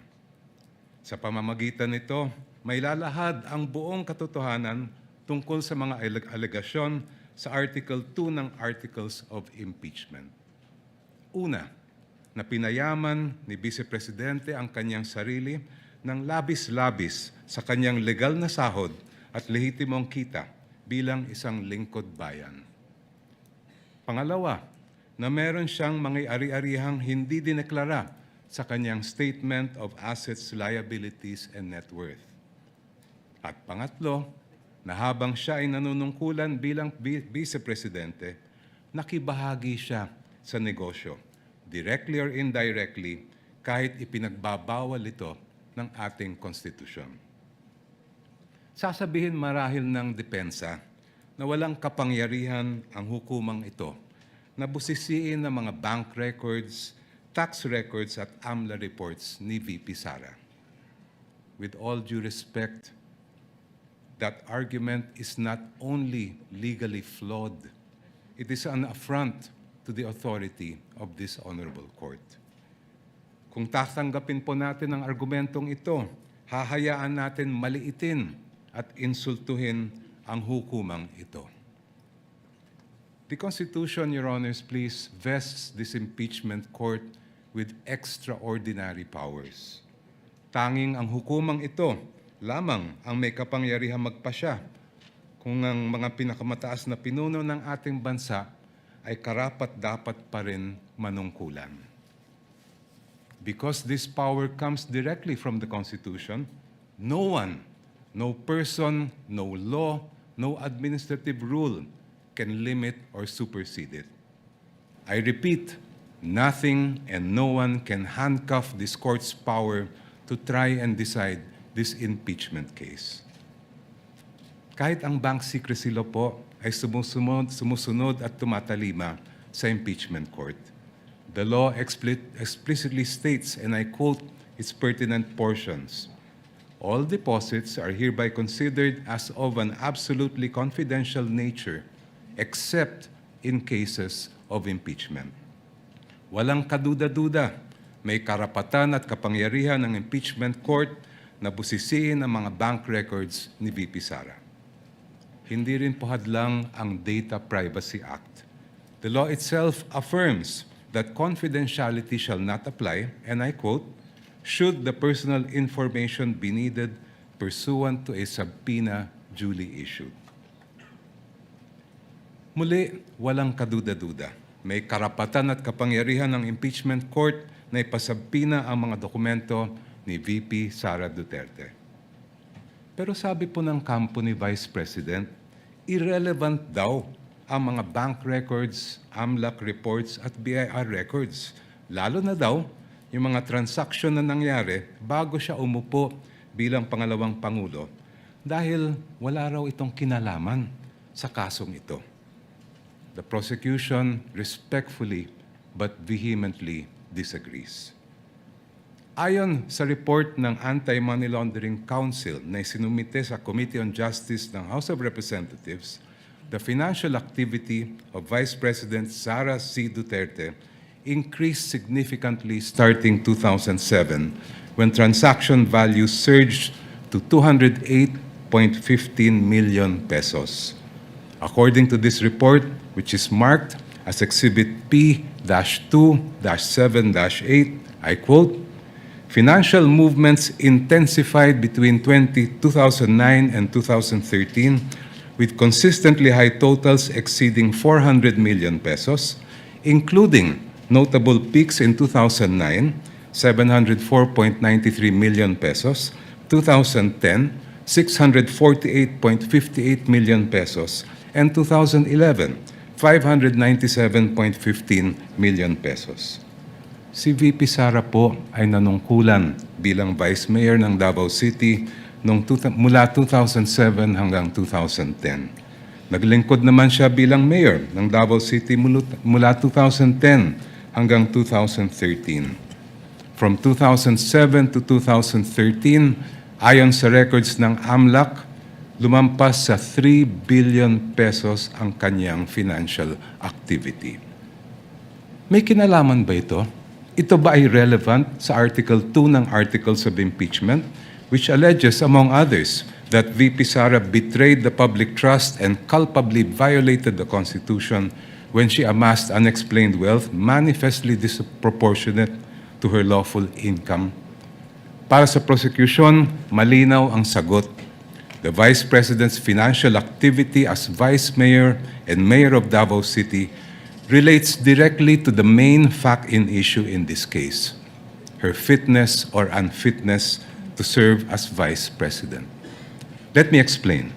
Sa pamamagitan nito, may lalahad ang buong katotohanan tungkol sa mga alegasyon sa Article 2 ng Articles of Impeachment. Una, na pinayaman ni Vice Presidente ang kanyang sarili ng labis-labis sa kanyang legal na sahod at lehitimong kita bilang isang lingkod bayan. Pangalawa, na meron siyang mga ari-arihang hindi dineklara sa kanyang Statement of Assets, Liabilities, and Net Worth. At pangatlo, na habang siya ay nanunungkulan bilang Vice Presidente, nakibahagi siya sa negosyo, directly or indirectly, kahit ipinagbabawal ito ng ating konstitusyon. Sasabihin marahil ng depensa na walang kapangyarihan ang hukumang ito na busisiin ng mga bank records, tax records at AMLA reports ni VP Sara. With all due respect, that argument is not only legally flawed, it is an affront to the authority of this honorable court. Kung tatanggapin po natin ang argumentong ito, hahayaan natin maliitin at insultuhin ang hukumang ito. The Constitution, Your Honors, please, vests this impeachment court with extraordinary powers. Tanging ang hukumang ito lamang ang may kapangyarihang magpasya kung ang mga pinakamataas na pinuno ng ating bansa ay karapat-dapat pa rin manungkulan. Because this power comes directly from the Constitution, no one, no person, no law, no administrative rule can limit or supersede it. I repeat, nothing and no one can handcuff this court's power to try and decide this impeachment case. Kahit ang bank secrecy law po ay sumusunod at tumatalima sa impeachment court. The law explicitly states, and I quote its pertinent portions, all deposits are hereby considered as of an absolutely confidential nature except in cases of impeachment. Walang kaduda-duda, may karapatan at kapangyarihan ng impeachment court na busisiin ang mga bank records ni VP Sara. Hindi rin po hadlang ang Data Privacy Act. The law itself affirms that confidentiality shall not apply, and I quote, should the personal information be needed pursuant to a subpoena duly issued. Muli, walang kaduda-duda. May karapatan at kapangyarihan ng impeachment court na ipasabpina ang mga dokumento ni VP Sara Duterte. Pero sabi po ng kampo ni Vice President, irrelevant daw ang mga bank records, AMLAC reports at BIR records. Lalo na daw yung mga transaksyon na nangyari bago siya umupo bilang pangalawang Pangulo dahil wala raw itong kinalaman sa kasong ito. The prosecution respectfully but vehemently disagrees. Ayon sa report ng Anti-Money Laundering Council na isinumite sa Committee on Justice ng House of Representatives, the financial activity of Vice President Sara C. Duterte increased significantly starting 2007 when transaction values surged to 208.15 million pesos. According to this report, which is marked as Exhibit P-2-7-8, I quote, financial movements intensified between 2009 and 2013 with consistently high totals exceeding 400 million pesos, including notable peaks in 2009, 704.93 million pesos, 2010, 648.58 million pesos, and 2011, 597.15 million pesos. Si VP Sara po ay nanungkulan bilang Vice Mayor ng Davao City mula 2007 hanggang 2010. Naglingkod naman siya bilang Mayor ng Davao City mula 2010 hanggang 2013. From 2007 to 2013, ayon sa records ng AMLAC, lumampas sa 3 billion pesos ang kanyang financial activity. May kinalaman ba ito? Ito ba ay relevant sa Article 2 ng Articles of Impeachment, which alleges, among others, that VP Sara betrayed the public trust and culpably violated the Constitution when she amassed unexplained wealth manifestly disproportionate to her lawful income? Para sa prosecution, malinaw ang sagot. The Vice President's financial activity as Vice Mayor and Mayor of Davao City relates directly to the main fact in issue in this case, her fitness or unfitness to serve as Vice President. Let me explain.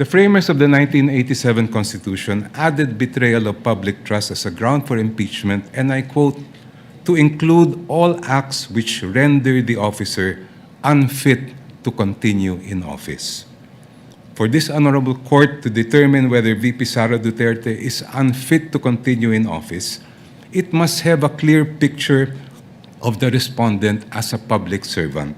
The framers of the 1987 Constitution added betrayal of public trust as a ground for impeachment, and I quote, to include all acts which render the officer unfit to continue in office. For this honorable court to determine whether VP Sara Duterte is unfit to continue in office, it must have a clear picture of the respondent as a public servant.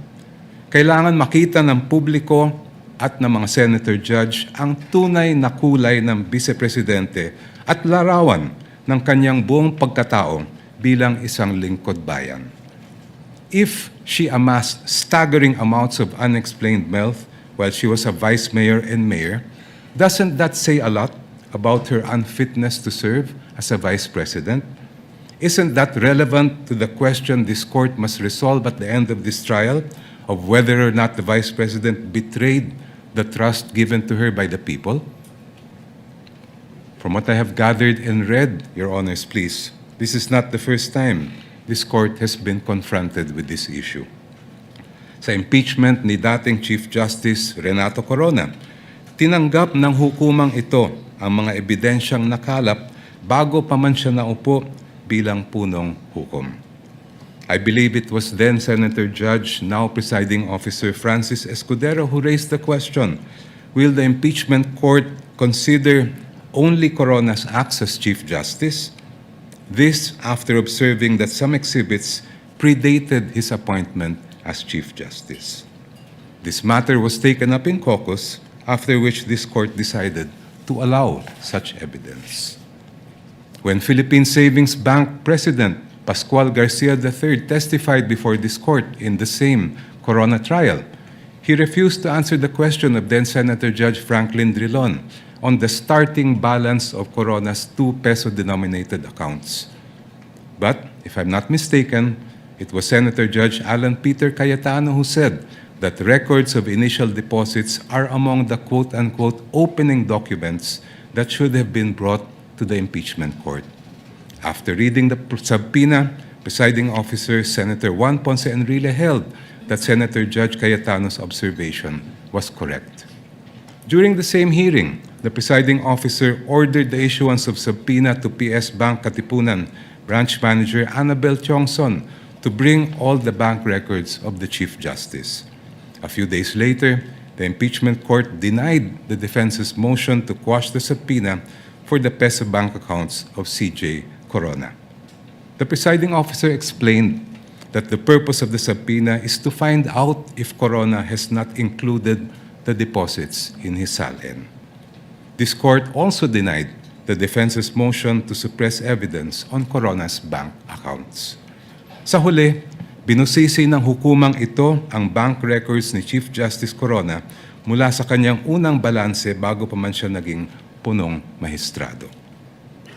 Kailangan makita ng publiko at ng mga senator judge ang tunay na kulay ng vice-presidente at larawan ng kanyang buong pagkatao bilang isang lingkod bayan. If she amassed staggering amounts of unexplained wealth while she was a vice mayor and mayor, doesn't that say a lot about her unfitness to serve as a vice president? Isn't that relevant to the question this court must resolve at the end of this trial of whether or not the vice president betrayed the trust given to her by the people? From what I have gathered and read, Your Honors, please, this is not the first time this court has been confronted with this issue. Sa impeachment ni dating Chief Justice Renato Corona, tinanggap ng hukumang ito ang mga ebidensyang nakalap bago pa man siya naupo bilang punong hukom. I believe it was then Senator Judge, now presiding officer Francis Escudero, who raised the question, will the impeachment court consider only Corona's acts as Chief Justice? This after observing that some exhibits predated his appointment as Chief Justice. This matter was taken up in caucus, after which this court decided to allow such evidence. When Philippine Savings Bank President Pascual Garcia III testified before this court in the same Corona trial, he refused to answer the question of then-Senator Judge Franklin Drilon on the starting balance of Corona's 2 peso-denominated accounts. But, if I'm not mistaken, it was Senator Judge Alan Peter Cayetano who said that records of initial deposits are among the quote-unquote opening documents that should have been brought to the impeachment court. After reading the subpoena, presiding officer Senator Juan Ponce Enrile held that Senator Judge Cayetano's observation was correct. During the same hearing, the presiding officer ordered the issuance of subpoena to PS Bank Katipunan branch manager Annabel Chongson to bring all the bank records of the Chief Justice. A few days later, the impeachment court denied the defense's motion to quash the subpoena for the peso bank accounts of CJ Corona. The presiding officer explained that the purpose of the subpoena is to find out if Corona has not included the deposits in his SALN. This court also denied the defense's motion to suppress evidence on Corona's bank accounts. Sa huli, binusisi ng hukumang ito ang bank records ni Chief Justice Corona mula sa kanyang unang balanse bago pa man siya naging punong mahistrado.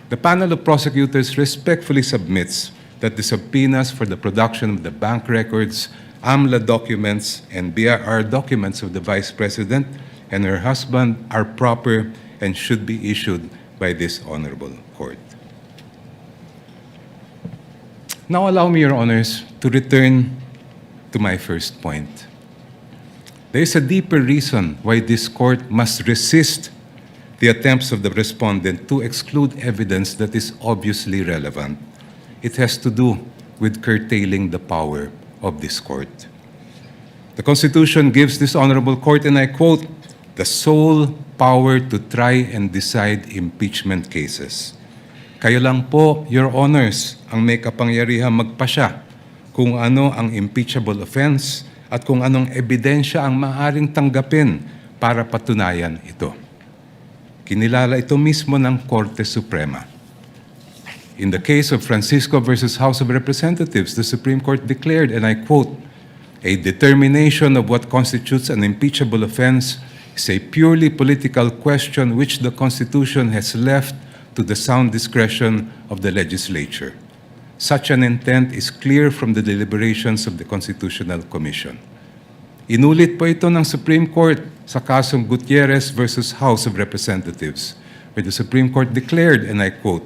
The panel of prosecutors respectfully submits that the subpoenas for the production of the bank records, AMLA documents, and BIR documents of the Vice President and her husband are proper and should be issued by this honorable court. Now allow me, Your Honors, to return to my first point. There is a deeper reason why this court must resist the attempts of the respondent to exclude evidence that is obviously relevant. It has to do with curtailing the power of this court. The Constitution gives this honorable court, and I quote, the sole power to try and decide impeachment cases. Kayo lang po, Your Honors, ang may kapangyarihang magpasya kung ano ang impeachable offense at kung anong ebidensya ang maaaring tanggapin para patunayan ito. Kinilala ito mismo ng Korte Suprema. In the case of Francisco versus House of Representatives, the Supreme Court declared, and I quote, a determination of what constitutes an impeachable offense is a purely political question which the Constitution has left to the sound discretion of the legislature. Such an intent is clear from the deliberations of the Constitutional Commission. Inulit po ito ng Supreme Court sa kasong Gutierrez versus House of Representatives, where the Supreme Court declared, and I quote,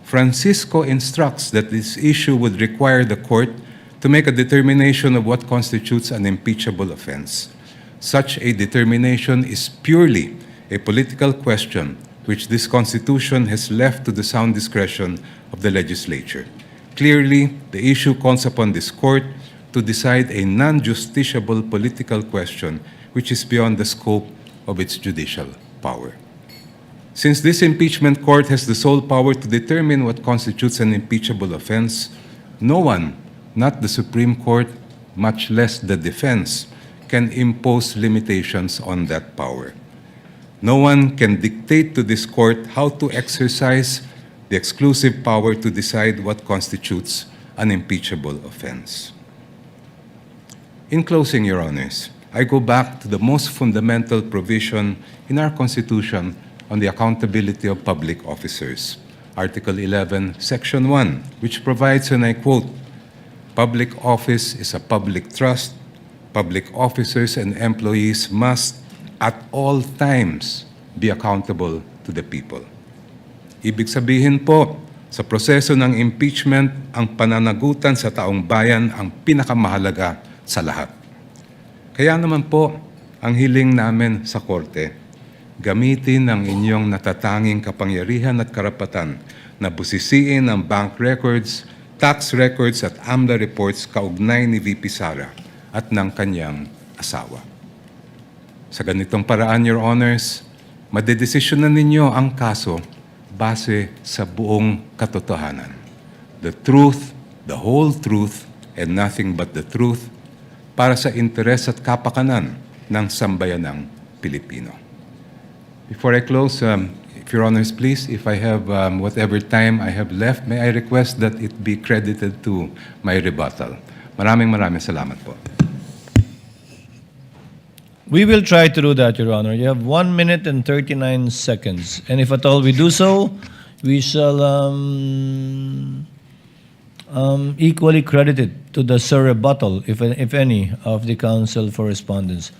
Francisco instructs that this issue would require the court to make a determination of what constitutes an impeachable offense. Such a determination is purely a political question which this Constitution has left to the sound discretion of the legislature. Clearly, the issue calls upon this court to decide a non-justiciable political question which is beyond the scope of its judicial power. Since this impeachment court has the sole power to determine what constitutes an impeachable offense, no one, not the Supreme Court, much less the defense, can impose limitations on that power. No one can dictate to this court how to exercise the exclusive power to decide what constitutes an impeachable offense. In closing, Your Honors, I go back to the most fundamental provision in our Constitution on the accountability of public officers, Article 11, Section 1, which provides, and I quote, "Public office is a public trust. Public officers and employees must, at all times, be accountable to the people." Ibig sabihin po, sa proseso ng impeachment, ang pananagutan sa taong bayan ang pinakamahalaga sa lahat. Kaya naman po, ang hiling namin sa Korte, gamitin ang inyong natatanging kapangyarihan at karapatan na busisiin ang bank records, tax records at AMLA reports kaugnay ni VP Sara at ng kanyang asawa. Sa ganitong paraan, Your Honors, madedesisyonan ninyo ang kaso base sa buong katotohanan. The truth, the whole truth, and nothing but the truth para sa interes at kapakanan ng sambayanang Pilipino. Before I close, if Your Honors, please, if I have whatever time I have left, may I request that it be credited to my rebuttal. Maraming salamat po. We will try to do that, Your Honor. You have 1 minute and 39 seconds. And if at all we do so, we shall equally credit it to the rebuttal, if any, of the Counsel for Respondents.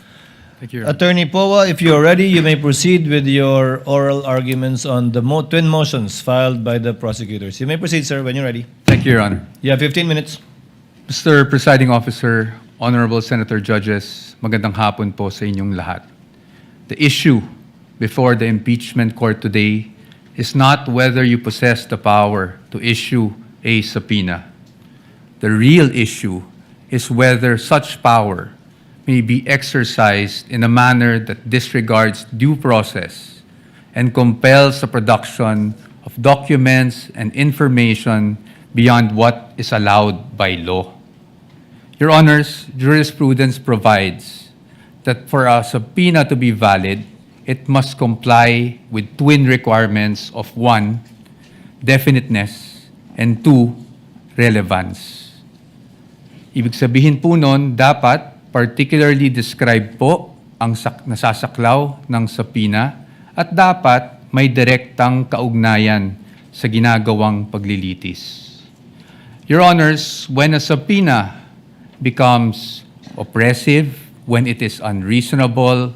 Thank you, Your Honor. Attorney Powa, if you are ready, you may proceed with your oral arguments on the twin motions filed by the prosecutors. You may proceed, sir, when you're ready. Thank you, Your Honor. You have 15 minutes. Mr. Presiding Officer, Honorable Senator Judges, magandang hapon po sa inyong lahat. The issue before the impeachment court today is not whether you possess the power to issue a subpoena. The real issue is whether such power may be exercised in a manner that disregards due process and compels the production of documents and information beyond what is allowed by law. Your Honors, jurisprudence provides that for a subpoena to be valid, it must comply with twin requirements of 1, definiteness, and 2, relevance. Ibig sabihin po nun, dapat particularly describe po ang nasasaklaw ng subpoena at dapat may direktang kaugnayan sa ginagawang paglilitis. Your Honors, when a subpoena becomes oppressive, when it is unreasonable,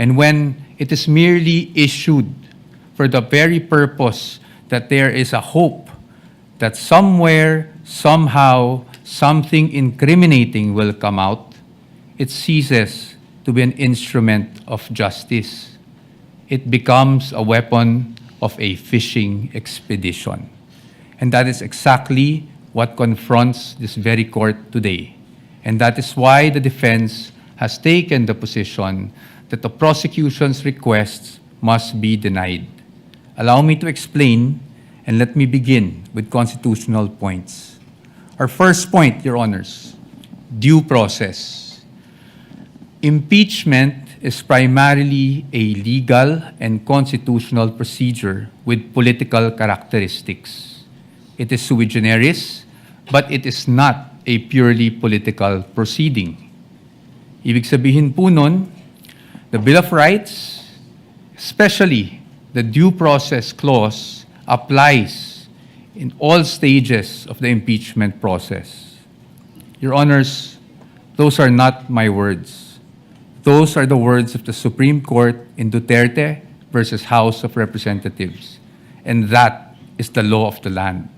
and when it is merely issued for the very purpose that there is a hope that somewhere, somehow, something incriminating will come out, it ceases to be an instrument of justice. It becomes a weapon of a fishing expedition. And that is exactly what confronts this very court today. And that is why the defense has taken the position that the prosecution's requests must be denied. Allow me to explain, and let me begin with constitutional points. Our first point, Your Honors, due process. Impeachment is primarily a legal and constitutional procedure with political characteristics. It is sui generis, but it is not a purely political proceeding. Ibig sabihin po nun, the Bill of Rights, especially the due process clause, applies in all stages of the impeachment process. Your Honors, those are not my words. Those are the words of the Supreme Court in Duterte versus House of Representatives. And that is the law of the land.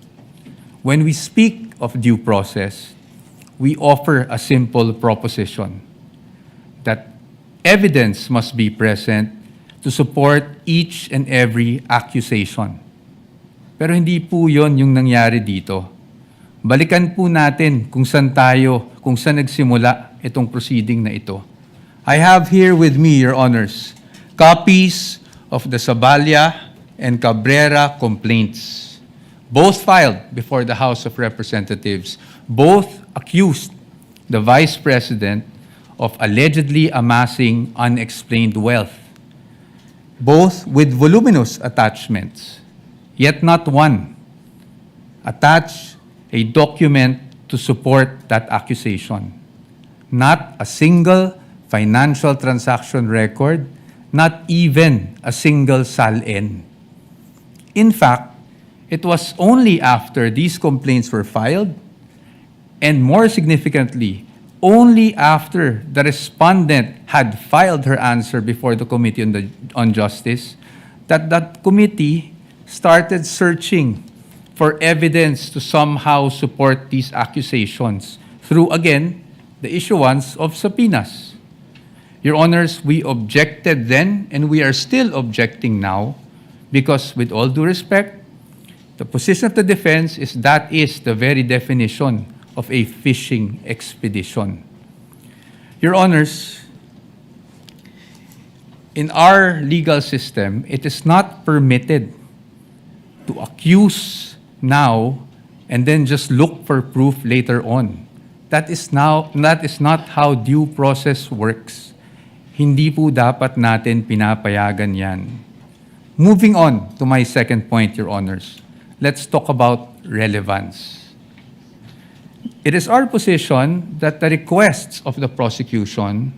When we speak of due process, we offer a simple proposition that evidence must be present to support each and every accusation. Pero hindi po yon yung nangyari dito. Balikan po natin kung saan nagsimula itong proceeding na ito. I have here with me, Your Honors, copies of the Saballa and Cabrera complaints, both filed before the House of Representatives. Both accused the Vice President of allegedly amassing unexplained wealth, both with voluminous attachments, yet not one attached a document to support that accusation. Not a single financial transaction record, not even a single SALN. In fact, it was only after these complaints were filed, and more significantly, only after the respondent had filed her answer before the Committee on Justice, that committee started searching for evidence to somehow support these accusations through, again, the issuance of subpoenas. Your Honors, we objected then, and we are still objecting now, because with all due respect, the position of the defense is that is the very definition of a fishing expedition. Your Honors, in our legal system, it is not permitted to accuse now and then just look for proof later on. That is not how due process works. Hindi po dapat natin pinapayagan yan. Moving on to my second point, Your Honors, let's talk about relevance. It is our position that the requests of the prosecution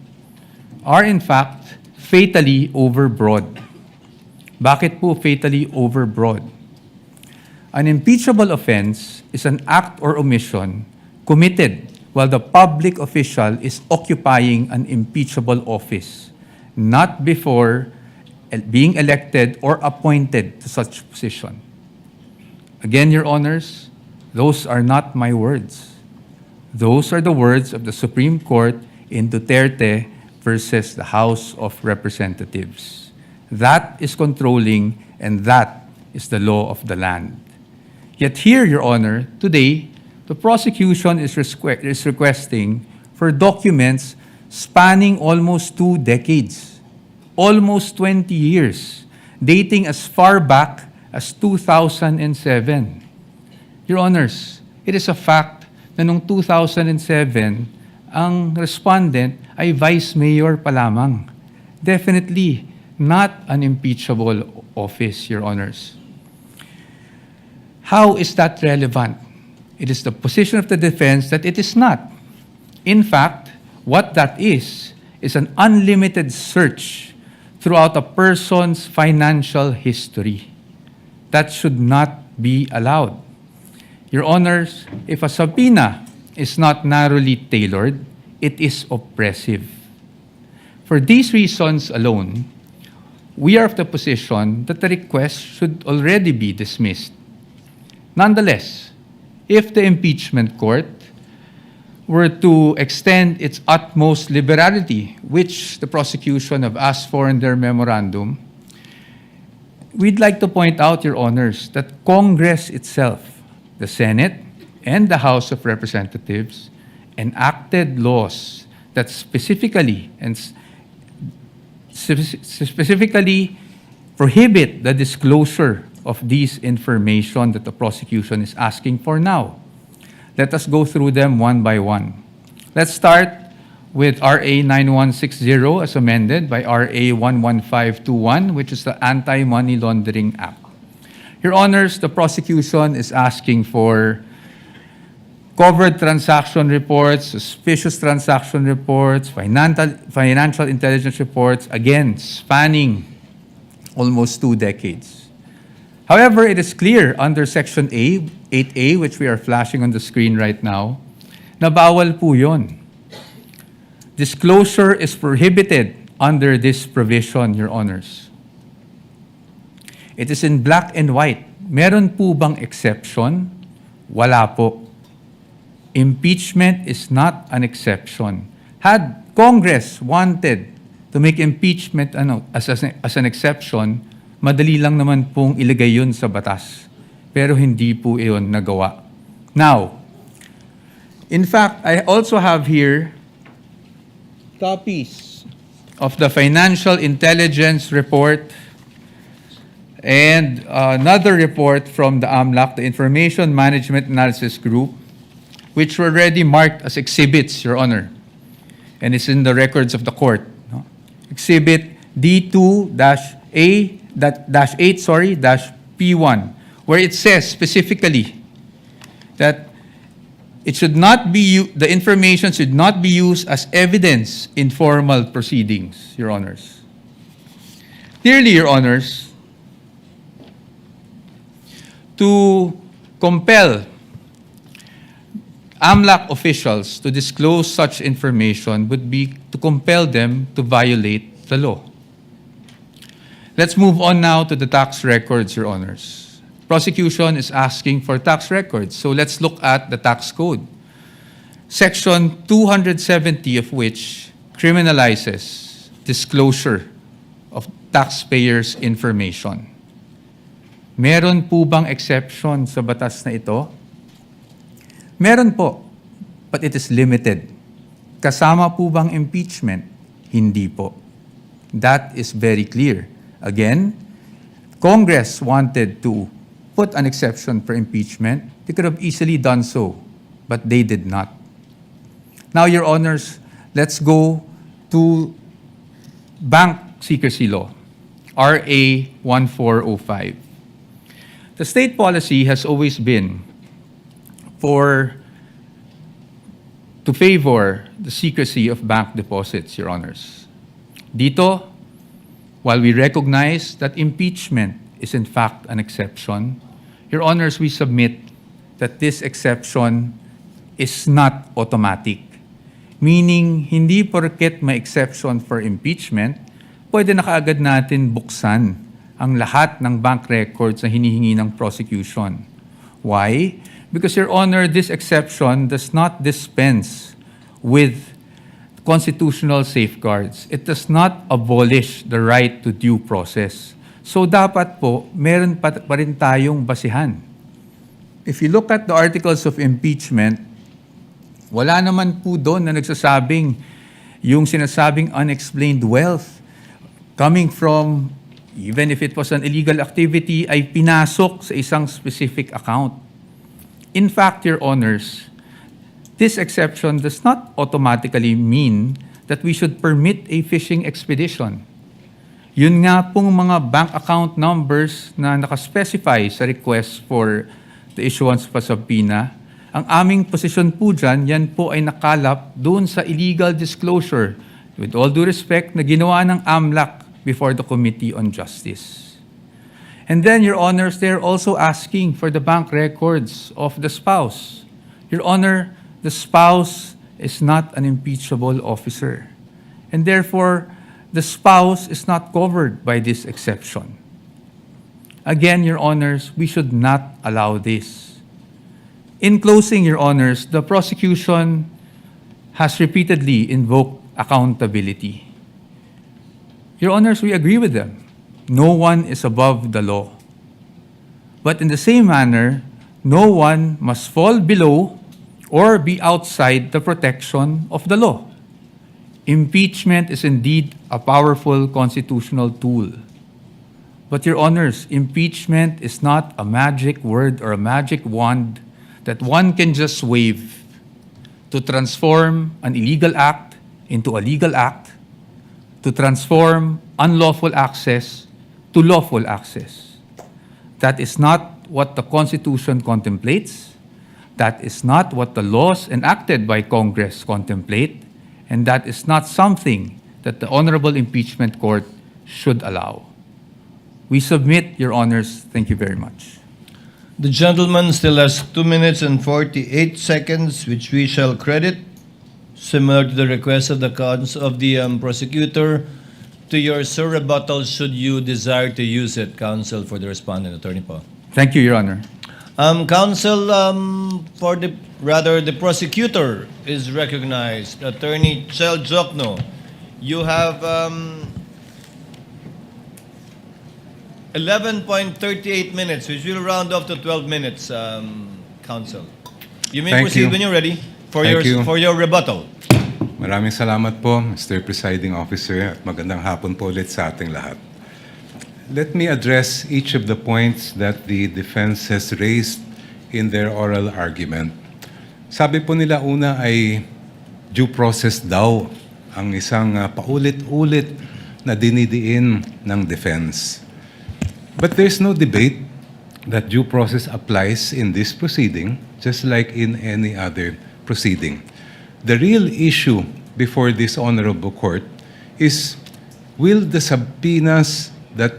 are in fact fatally overbroad. Bakit po fatally overbroad? An impeachable offense is an act or omission committed while the public official is occupying an impeachable office, not before being elected or appointed to such position. Again, Your Honors, those are not my words. Those are the words of the Supreme Court in Duterte versus the House of Representatives. That is controlling, and that is the law of the land. Yet here, Your Honor, today, the prosecution is requesting for documents spanning almost 2 decades, almost 20 years, dating as far back as 2007. Your Honors, it is a fact na noong 2007, ang respondent ay vice mayor pa lamang. Definitely not an impeachable office, Your Honors. How is that relevant? It is the position of the defense that it is not. In fact, what that is an unlimited search throughout a person's financial history. That should not be allowed. Your Honors, if a subpoena is not narrowly tailored, it is oppressive. For these reasons alone, we are of the position that the request should already be dismissed. Nonetheless, if the impeachment court were to extend its utmost liberality, which the prosecution have asked for in their memorandum, we'd like to point out, Your Honors, that Congress itself, the Senate and the House of Representatives, enacted laws that specifically prohibit the disclosure of these information that the prosecution is asking for now. Let us go through them one by one. Let's start with RA 9160 as amended by RA 11521, which is the Anti-Money Laundering Act. Your Honors, the prosecution is asking for covered transaction reports, suspicious transaction reports, financial intelligence reports, again, spanning almost 2 decades. However, it is clear under Section 8A, which we are flashing on the screen right now, na bawal po yun. Disclosure is prohibited under this provision, Your Honors. It is in black and white. Meron po bang exception? Wala po. Impeachment is not an exception. Had Congress wanted To make impeachment as an exception, madali lang naman pong ilagay yun sa batas. Pero hindi po iyon nagawa. Now, in fact, I also have here copies of the Financial Intelligence Report and another report from the AMLAC, the Information Management Analysis Group, which were already marked as exhibits, Your Honor. And it's in the records of the court. No? Exhibit D2-8-P1, where it says specifically that the information should not be used as evidence in formal proceedings, Your Honors. Clearly, Your Honors, to compel AMLAC officials to disclose such information would be to compel them to violate the law. Let's move on now to the tax records, Your Honors. Prosecution is asking for tax records, so let's look at the tax code. Section 270 of which criminalizes disclosure of taxpayers' information. Meron po bang exception sa batas na ito? Meron po, but it is limited. Kasama po bang impeachment? Hindi po. That is very clear. Again, Congress wanted to put an exception for impeachment. They could have easily done so, but they did not. Now, Your Honors, let's go to bank secrecy law, RA 1405. The state policy has always been to favor the secrecy of bank deposits, Your Honors. Dito, while we recognize that impeachment is in fact an exception, Your Honors, we submit that this exception is not automatic. Meaning, hindi porket may exception for impeachment, pwede na kaagad natin buksan ang lahat ng bank records na hinihingi ng prosecution. Why? Because, Your Honor, this exception does not dispense with constitutional safeguards. It does not abolish the right to due process. So dapat po, meron pa rin tayong basihan. If you look at the articles of impeachment, wala naman po doon na nagsasabing yung sinasabing unexplained wealth coming from, even if it was an illegal activity, ay pinasok sa isang specific account. In fact, Your Honors, this exception does not automatically mean that we should permit a fishing expedition. Yun nga pong mga bank account numbers na nakaspecify sa request for the issuance of a subpoena, ang aming posisyon po dyan, yan po ay nakalap doon sa illegal disclosure, with all due respect, na ginawa ng AMLAC before the Committee on Justice. And then, Your Honors, they're also asking for the bank records of the spouse. Your Honor, the spouse is not an impeachable officer. And therefore, the spouse is not covered by this exception. Again, Your Honors, we should not allow this. In closing, Your Honors, the prosecution has repeatedly invoked accountability. Your Honors, we agree with them. No one is above the law. But in the same manner, no one must fall below or be outside the protection of the law. Impeachment is indeed a powerful constitutional tool. But Your Honors, impeachment is not a magic word or a magic wand that one can just wave to transform an illegal act into a legal act, to transform unlawful access to lawful access. That is not what the Constitution contemplates. That is not what the laws enacted by Congress contemplate. And that is not something that the Honorable Impeachment Court should allow. We submit, Your Honors. Thank you very much. The gentleman still has 2 minutes and 48 seconds, which we shall credit, similar to the request of the prosecutor, to your rebuttal should you desire to use it, counsel, for the respondent, Attorney Paul. Thank you, Your Honor. Counsel, the prosecutor is recognized. Attorney Chel Jokno, You have 11.38 minutes, which will round off to 12 minutes, Counsel. You may Thank proceed you. when you're ready for Thank you. your rebuttal. Maraming salamat po, Mr. Presiding Officer, at magandang hapon po ulit sa ating lahat. Let me address each of the points that the defense has raised in their oral argument. Sabi po nila una ay due process daw ang isang paulit-ulit na dinidiin ng defense. But there's no debate that due process applies in this proceeding, just like in any other proceeding. The real issue before this honorable court is, will the subpoenas that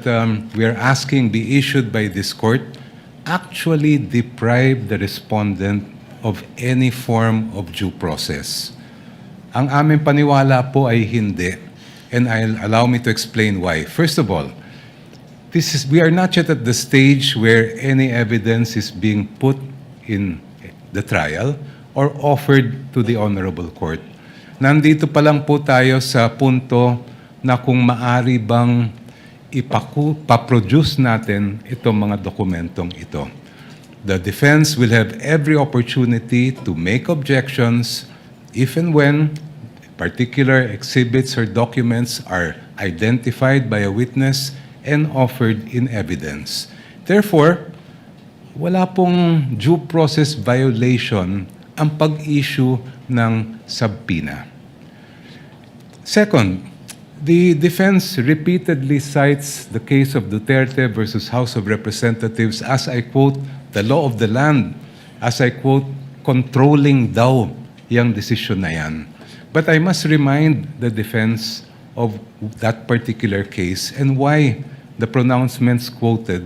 we are asking be issued by this court actually deprive the respondent of any form of due process? Ang aming paniwala po ay hindi. And allow me to explain why. First of all, we are not yet at the stage where any evidence is being put in the trial or offered to the honorable court. Nandito pa lang po tayo sa punto na kung maari bang ipaproduce natin itong mga dokumentong ito. The defense will have every opportunity to make objections if and when particular exhibits or documents are identified by a witness and offered in evidence. Therefore, wala pong due process violation ang pag-issue ng subpoena. Second, the defense repeatedly cites the case of Duterte versus House of Representatives as, I quote, the law of the land, as I quote, controlling daw yung desisyon na yan. But I must remind the defense of that particular case and why the pronouncements quoted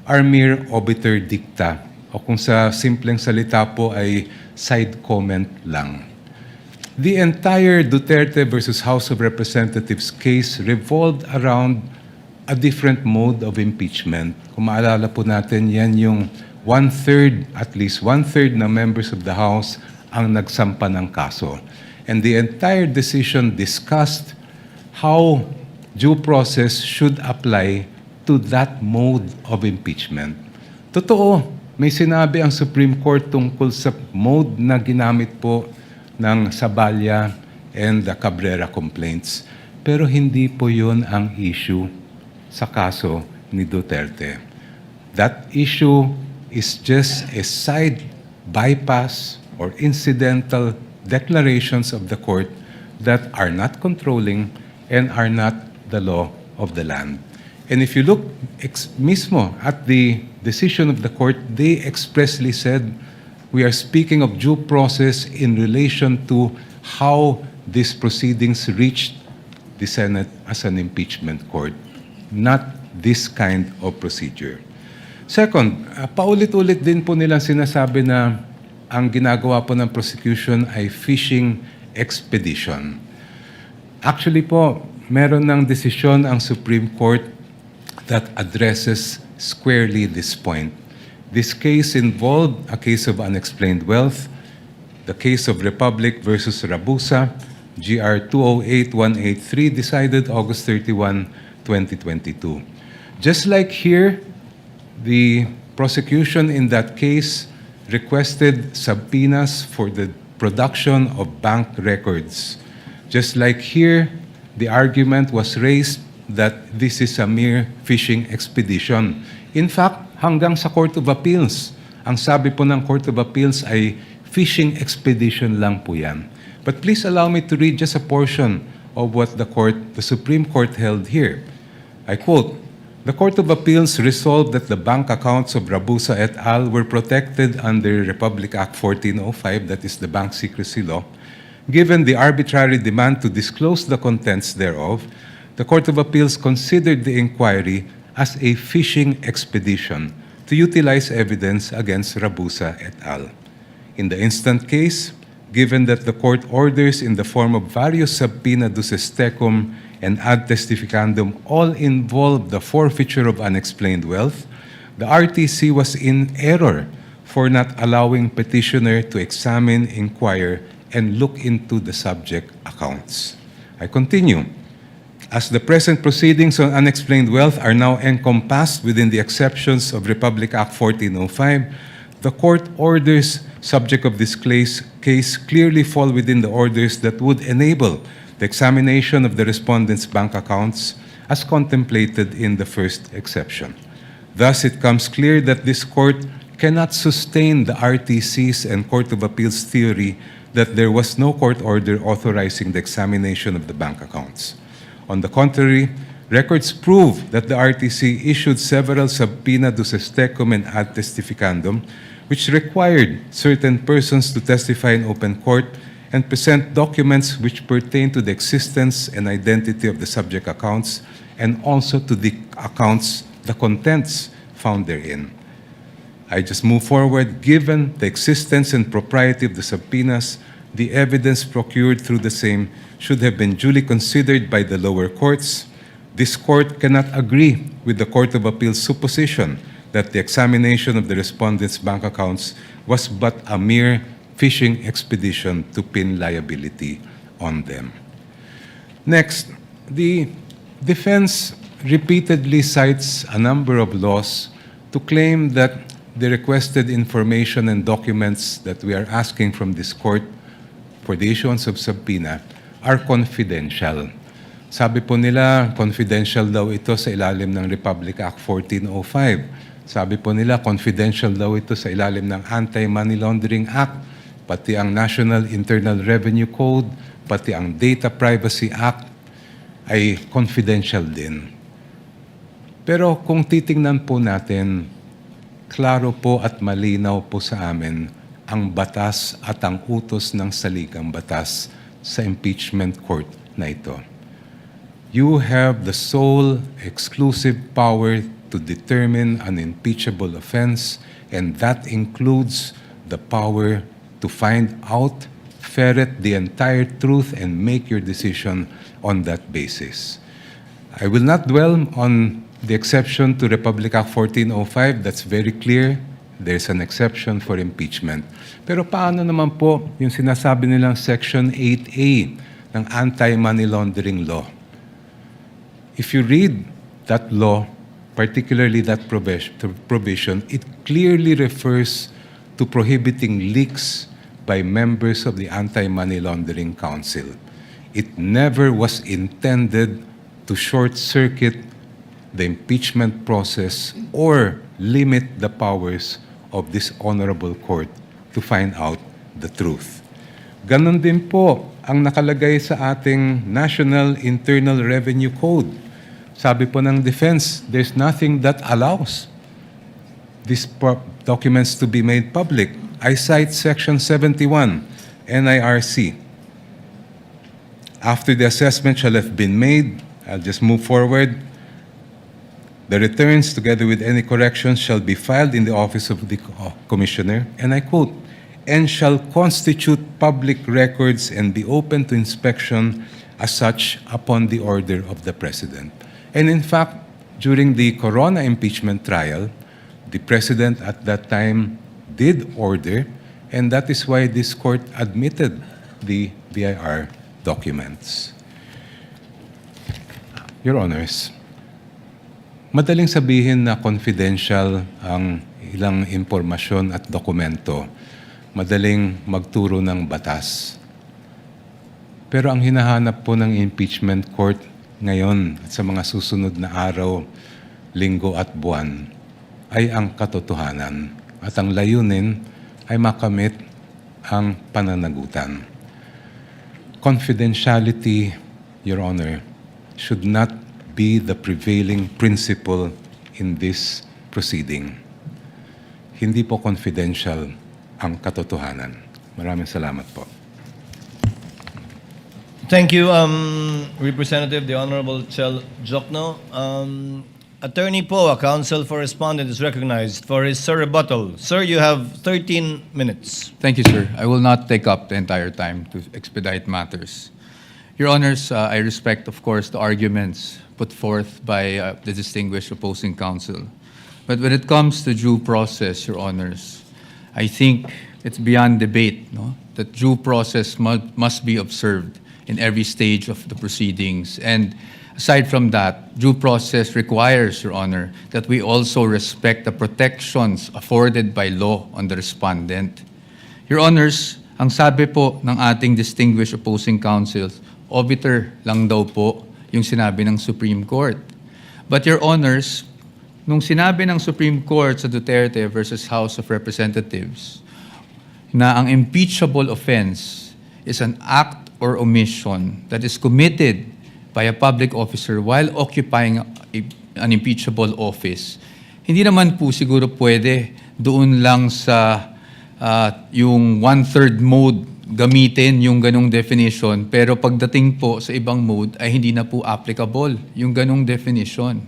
are mere obiter dicta, o kung sa simpleng salita po ay side comment lang. The entire Duterte versus House of Representatives case revolved around a different mode of impeachment. Kung maalala po natin, yan yung at least one-third na members of the House ang nagsampa ng kaso. And the entire decision discussed how due process should apply to that mode of impeachment. Totoo, may sinabi ang Supreme Court tungkol sa mode na ginamit po ng Saballa and the Cabrera complaints. Pero hindi po yun ang issue sa kaso ni Duterte. That issue is just a side bypass or incidental declarations of the court that are not controlling and are not the law of the land. And if you look mismo at the decision of the court, they expressly said, we are speaking of due process in relation to how these proceedings reached the Senate as an impeachment court, not this kind of procedure. Second, paulit-ulit din po nilang sinasabi na ang ginagawa po ng prosecution ay fishing expedition. Actually po, meron ng desisyon ang Supreme Court that addresses squarely this point. This case involved a case of unexplained wealth, the case of Republic versus Rabusa, GR 208183, decided August 31, 2022. Just like here, the prosecution in that case requested subpoenas for the production of bank records. Just like here, the argument was raised that this is a mere fishing expedition. In fact, hanggang sa Court of Appeals, ang sabi po ng Court of Appeals ay fishing expedition lang po yan. But please allow me to read just a portion of what the Supreme Court held here. I quote, "The Court of Appeals resolved that the bank accounts of Rabusa et al. Were protected under Republic Act 1405, that is the Bank Secrecy Law. Given the arbitrary demand to disclose the contents thereof, the Court of Appeals considered the inquiry as a fishing expedition to utilize evidence against Rabusa et al. In the instant case, given that the court orders in the form of various subpoena duces tecum and ad testificandum all involve the forfeiture of unexplained wealth, the RTC was in error for not allowing petitioner to examine, inquire, and look into the subject accounts." I continue. As the present proceedings on unexplained wealth are now encompassed within the exceptions of Republic Act 1405, the court orders subject of this case clearly fall within the orders that would enable the examination of the respondent's bank accounts as contemplated in the first exception. Thus, it comes clear that this court cannot sustain the RTC's and Court of Appeals theory that there was no court order authorizing the examination of the bank accounts. On the contrary, records prove that the RTC issued several subpoena duces tecum and ad testificandum, which required certain persons to testify in open court and present documents which pertain to the existence and identity of the subject accounts and also to the accounts, the contents found therein. I just move forward. Given the existence and propriety of the subpoenas, the evidence procured through the same should have been duly considered by the lower courts. This court cannot agree with the Court of Appeals' supposition that the examination of the respondents' bank accounts was but a mere fishing expedition to pin liability on them. Next, the defense repeatedly cites a number of laws to claim that the requested information and documents that we are asking from this court for the issuance of subpoena are confidential. Sabi po nila, confidential daw ito sa ilalim ng Republic Act 1405. Sabi po nila, confidential daw ito sa ilalim ng Anti-Money Laundering Act, pati ang National Internal Revenue Code, pati ang Data Privacy Act ay confidential din. Pero kung titingnan po natin, klaro po at malinaw po sa amin ang batas at ang utos ng saligang batas sa impeachment court na ito. You have the sole exclusive power to determine an impeachable offense, and that includes the power to find out, ferret the entire truth, and make your decision on that basis. I will not dwell on the exception to Republic Act 1405. That's very clear. There's an exception for impeachment. Pero paano naman po yung sinasabi nilang Section 8A ng Anti-Money Laundering Law? If you read that law, particularly that provision, it clearly refers to prohibiting leaks by members of the Anti-Money Laundering Council. It never was intended to short-circuit the impeachment process or limit the powers of this honorable court to find out the truth. Ganon din po ang nakalagay sa ating National Internal Revenue Code. Sabi po ng defense, there's nothing that allows these documents to be made public. I cite Section 71, NIRC. After the assessment shall have been made, I'll just move forward. The returns, together with any corrections, shall be filed in the office of the Commissioner, and I quote, and shall constitute public records and be open to inspection as such upon the order of the President. And in fact, during the Corona impeachment trial, the President at that time did order, and that is why this court admitted the BIR documents. Your Honors, madaling sabihin na confidential ang ilang impormasyon at dokumento. Madaling magturo ng batas. Pero ang hinahanap po ng impeachment court ngayon at sa mga susunod na araw, linggo at buwan ay ang katotohanan. At ang layunin ay makamit ang pananagutan. Confidentiality, Your Honor, should not be the prevailing principle in this proceeding. Hindi po confidential ang katotohanan. Maraming salamat po. Thank you, Representative, the Honorable Chel Jokno. Attorney Poa, counsel for respondent, is recognized for his rebuttal. Sir, you have 13 minutes. Thank you, sir. I will not take up the entire time to expedite matters. Your Honors, I respect, of course, the arguments put forth by the distinguished opposing counsel. But when it comes to due process, Your Honors, I think it's beyond debate, no, that due process must be observed in every stage of the proceedings. And aside from that, due process requires, Your Honor, that we also respect the protections afforded by law on the respondent. Your Honors, ang sabi po ng ating distinguished opposing counsels, obiter lang daw po yung sinabi ng Supreme Court. But Your Honors, nung sinabi ng Supreme Court sa Duterte versus House of Representatives na ang impeachable offense is an act or omission that is committed by a public officer while occupying an impeachable office, hindi naman po siguro pwede doon lang sa yung one-third mode gamitin yung ganong definition, pero pagdating po sa ibang mode ay hindi na po applicable yung ganong definition.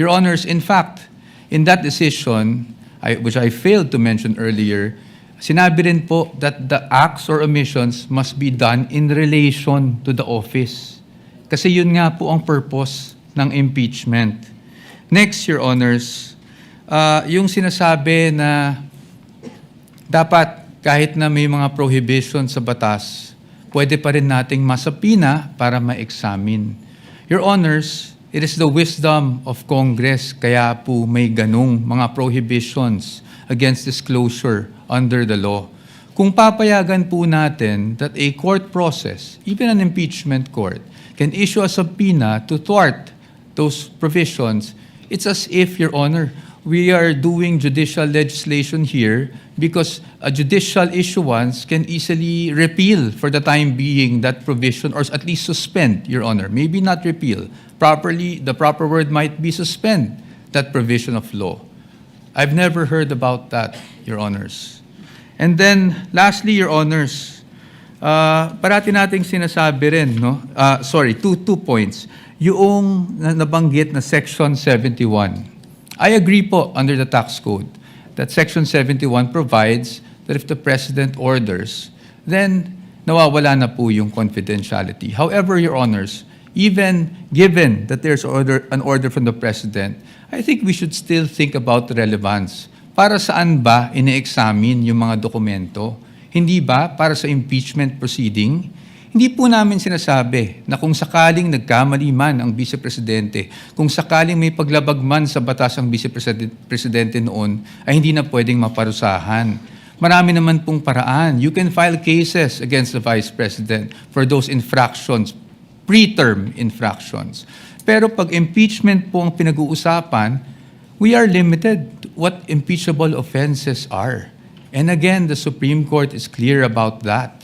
Your Honors, in fact, in that decision, which I failed to mention earlier, sinabi rin po that the acts or omissions must be done in relation to the office. Kasi yun nga po ang purpose ng impeachment. Next, Your Honors, yung sinasabi na dapat kahit na may mga prohibition sa batas, pwede pa rin nating masapina para ma-examine. Your Honors, it is the wisdom of Congress kaya po may ganung mga prohibitions against disclosure under the law. Kung papayagan po natin that a court process, even an impeachment court, can issue a subpoena to thwart those provisions, it's as if, Your Honor, we are doing judicial legislation here because a judicial issuance can easily repeal for the time being that provision or at least suspend, Your Honor. Maybe not repeal. The proper word might be suspend that provision of law. I've never heard about that, Your Honors. And then, lastly, Your Honors, parati nating sinasabi rin, no? Two points. Yung nabanggit na Section 71. I agree po under the tax code that Section 71 provides that if the President orders, then nawawala na po yung confidentiality. However, Your Honors, even given that there's an order from the President, I think we should still think about relevance. Para saan ba ine-examine yung mga dokumento? Hindi ba para sa impeachment proceeding? Hindi po namin sinasabi na kung sakaling nagkamali man ang Vice Presidente, kung sakaling may paglabag man sa batas ang Vice Presidente noon, ay hindi na pwedeng maparusahan. Marami naman pong paraan. You can file cases against the Vice President for those infractions, preterm infractions. Pero pag impeachment po ang pinag-uusapan, we are limited to what impeachable offenses are. And again, the Supreme Court is clear about that.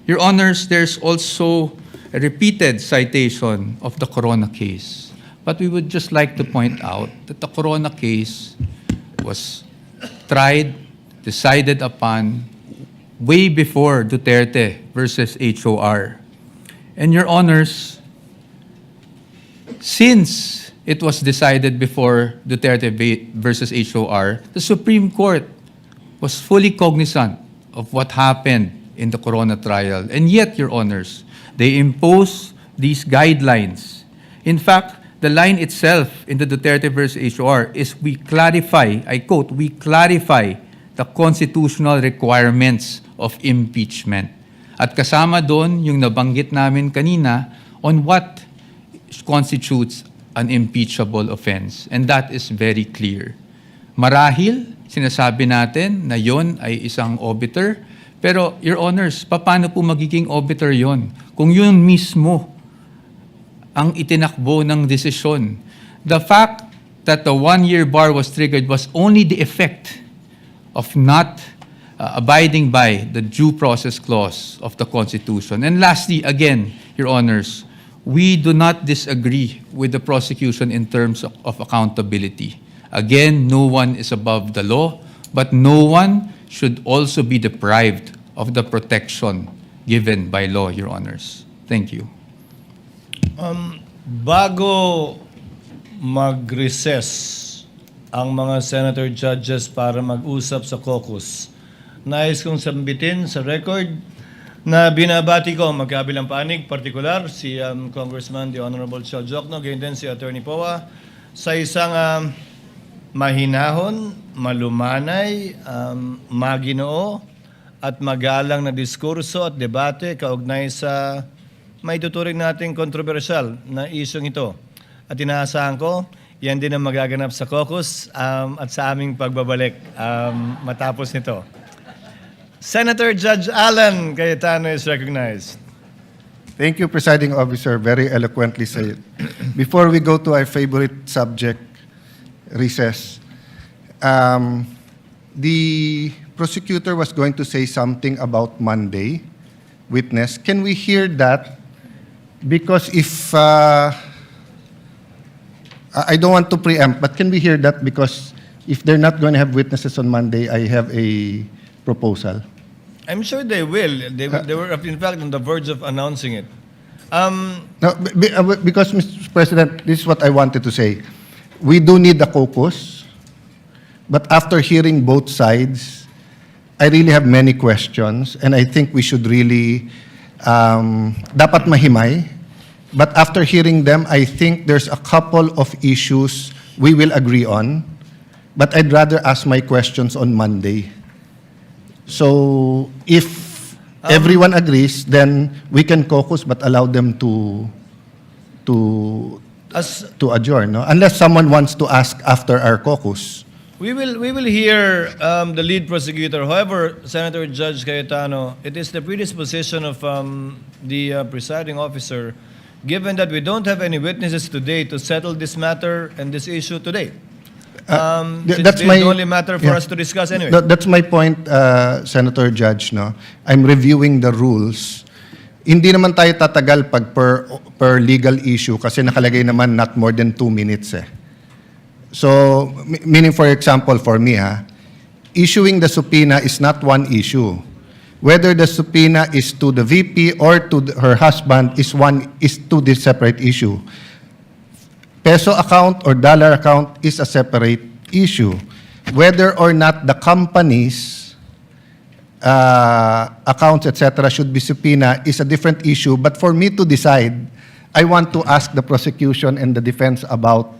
Your Honors, there's also a repeated citation of the Corona case. But we would just like to point out that the Corona case was tried, decided upon way before Duterte versus HOR. And Your Honors, since it was decided before Duterte versus HOR, the Supreme Court was fully cognizant of what happened in the Corona trial. And yet, Your Honors, they impose these guidelines. In fact, the line itself in the Duterte versus HOR is we clarify, I quote, we clarify the constitutional requirements of impeachment. At kasama doon yung nabanggit namin kanina on what constitutes an impeachable offense. And that is very clear. Marahil, sinasabi natin na yon ay isang obiter, pero, Your Honors, paano po magiging obiter yon? Kung yun mismo ang itinakbo ng desisyon. The fact that the one-year bar was triggered was only the effect of not abiding by the due process clause of the Constitution. And lastly, again, Your Honors, we do not disagree with the prosecution in terms of accountability. Again, no one is above the law, but no one should also be deprived of the protection given by law, Your Honors. Thank you. Bago mag-recess ang mga senator judges para mag-usap sa caucus, nais kong sambitin sa record na binabati ko ang magkabilang panig, partikular si Congressman the Honorable Chel Jokno, gayon din si Attorney Poa, sa isang mahinahon, malumanay, maginoo at magalang na diskurso at debate kaugnay sa maituturing nating kontrobersyal na isyong ito. At inaasahan ko, yan din ang magaganap sa caucus at sa aming pagbabalik matapos nito. Senator Judge Alan Cayetano is recognized. Thank you, Presiding Officer. Very eloquently said. Before we go to our favorite subject, recess, the prosecutor was going to say something about Monday witness. Can we hear that? Because if, I don't want to preempt, but can we hear that? Because if they're not going to have witnesses on Monday, I have a proposal. I'm sure they will. They were, in fact, on the verge of announcing it. No, because, Mr. President, this is what I wanted to say. We do need a caucus, but after hearing both sides, I really have many questions, and I think we should really, dapat mahimay, but after hearing them, I think there's a couple of issues we will agree on, but I'd rather ask my questions on Monday. So if everyone agrees, then we can caucus but allow them to adjourn, no? Unless someone wants to ask after our caucus. We will hear the lead prosecutor. However, Senator Judge Cayetano, it is the predisposition of the presiding officer, given that we don't have any witnesses today, to settle this matter and this issue today. Since that's this my is the only matter for yeah. us to discuss anyway. That's my point, Senator Judge. No, I'm reviewing the rules. Hindi naman tayo tatagal pag per legal issue kasi nakalagay naman not more than 2 minutes. So, meaning, for example, for me, issuing the subpoena is not one issue. Whether the subpoena is to the VP or to her husband is two separate issue. Peso account or dollar account is a separate issue. Whether or not the company's accounts, etc., should be subpoena is a different issue. But for me to decide, I want to ask the prosecution and the defense about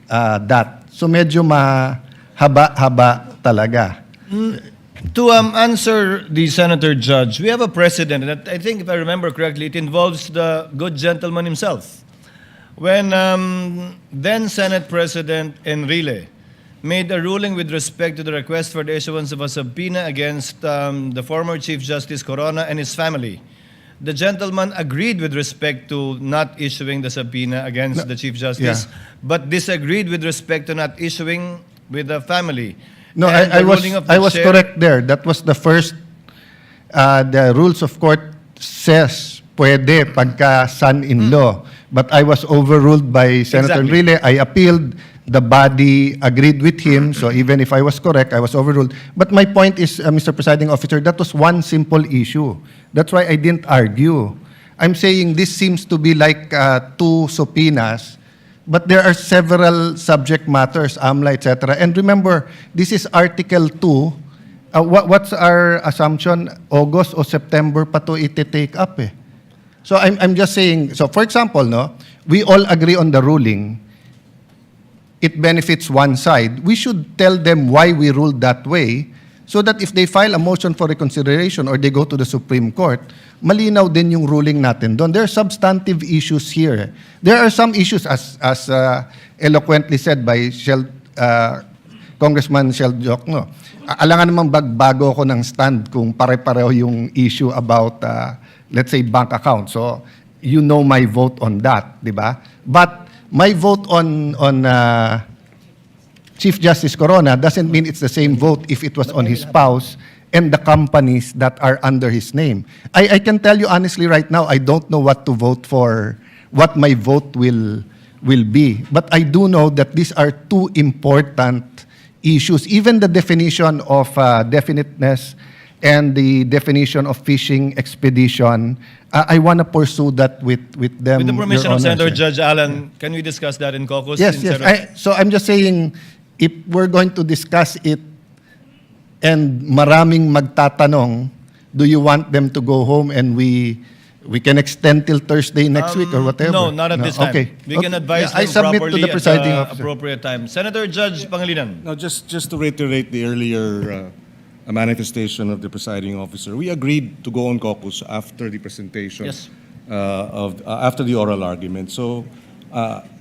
that. So medyo mahaba-haba talaga. To answer the Senator Judge, we have a precedent, and I think, if I remember correctly, it involves the good gentleman himself. When then Senate President Enrile made a ruling with respect to the request for the issuance of a subpoena against the former Chief Justice Corona and his family, the gentleman agreed with respect to not issuing the subpoena against the Chief Justice, but disagreed with respect to not issuing with the family. No, And I the ruling of the was chair- correct there. That was the first, the rules of court says pwede pagka son-in-law. But I was overruled by Senator Exactly. Enrile. I appealed. The body agreed with him. So even if I was correct, I was overruled. But my point is, Mr. Presiding Officer, that was one simple issue. That's why I didn't argue. I'm saying this seems to be like 2 subpoenas, but there are several subject matters, AMLA, etc. And remember, this is Article 2. What's our assumption? August or September pa to iti-take up eh. So I'm just saying, so for example, no, we all agree on the ruling. It benefits one side. We should tell them why we ruled that way so that if they file a motion for reconsideration or they go to the Supreme Court, malinaw din yung ruling natin doon. There are substantive issues here. There are some issues, as eloquently said by Congressman Shel Jokno. Alangan namang bagbago ako ng stand kung pare-pareho yung issue about let's say, bank account. So, you know my vote on that, di ba? But my vote on Chief Justice Corona doesn't mean it's the same vote if it was on his spouse and the companies that are under his name. I can tell you honestly right now, I don't know what to vote for, what my vote will be. But I do know that these are 2 important issues. Even the definition of definiteness and the definition of fishing expedition, I want to pursue that with them. With the permission Your of Honor, Senator sir. Judge Alan, can we discuss that in caucus? Yes, instead yes. of- So I'm just saying, if we're going to discuss it and maraming magtatanong, do you want them to go home and we can extend till Thursday next week or whatever? No, not at this time. Okay. We can advise Yeah, I them submit properly to the presiding at the officer. appropriate time. Senator Judge Pangilinan. Now, just to reiterate the earlier manifestation of the presiding officer, we agreed to go on caucus after the presentation Yes. after the oral argument. So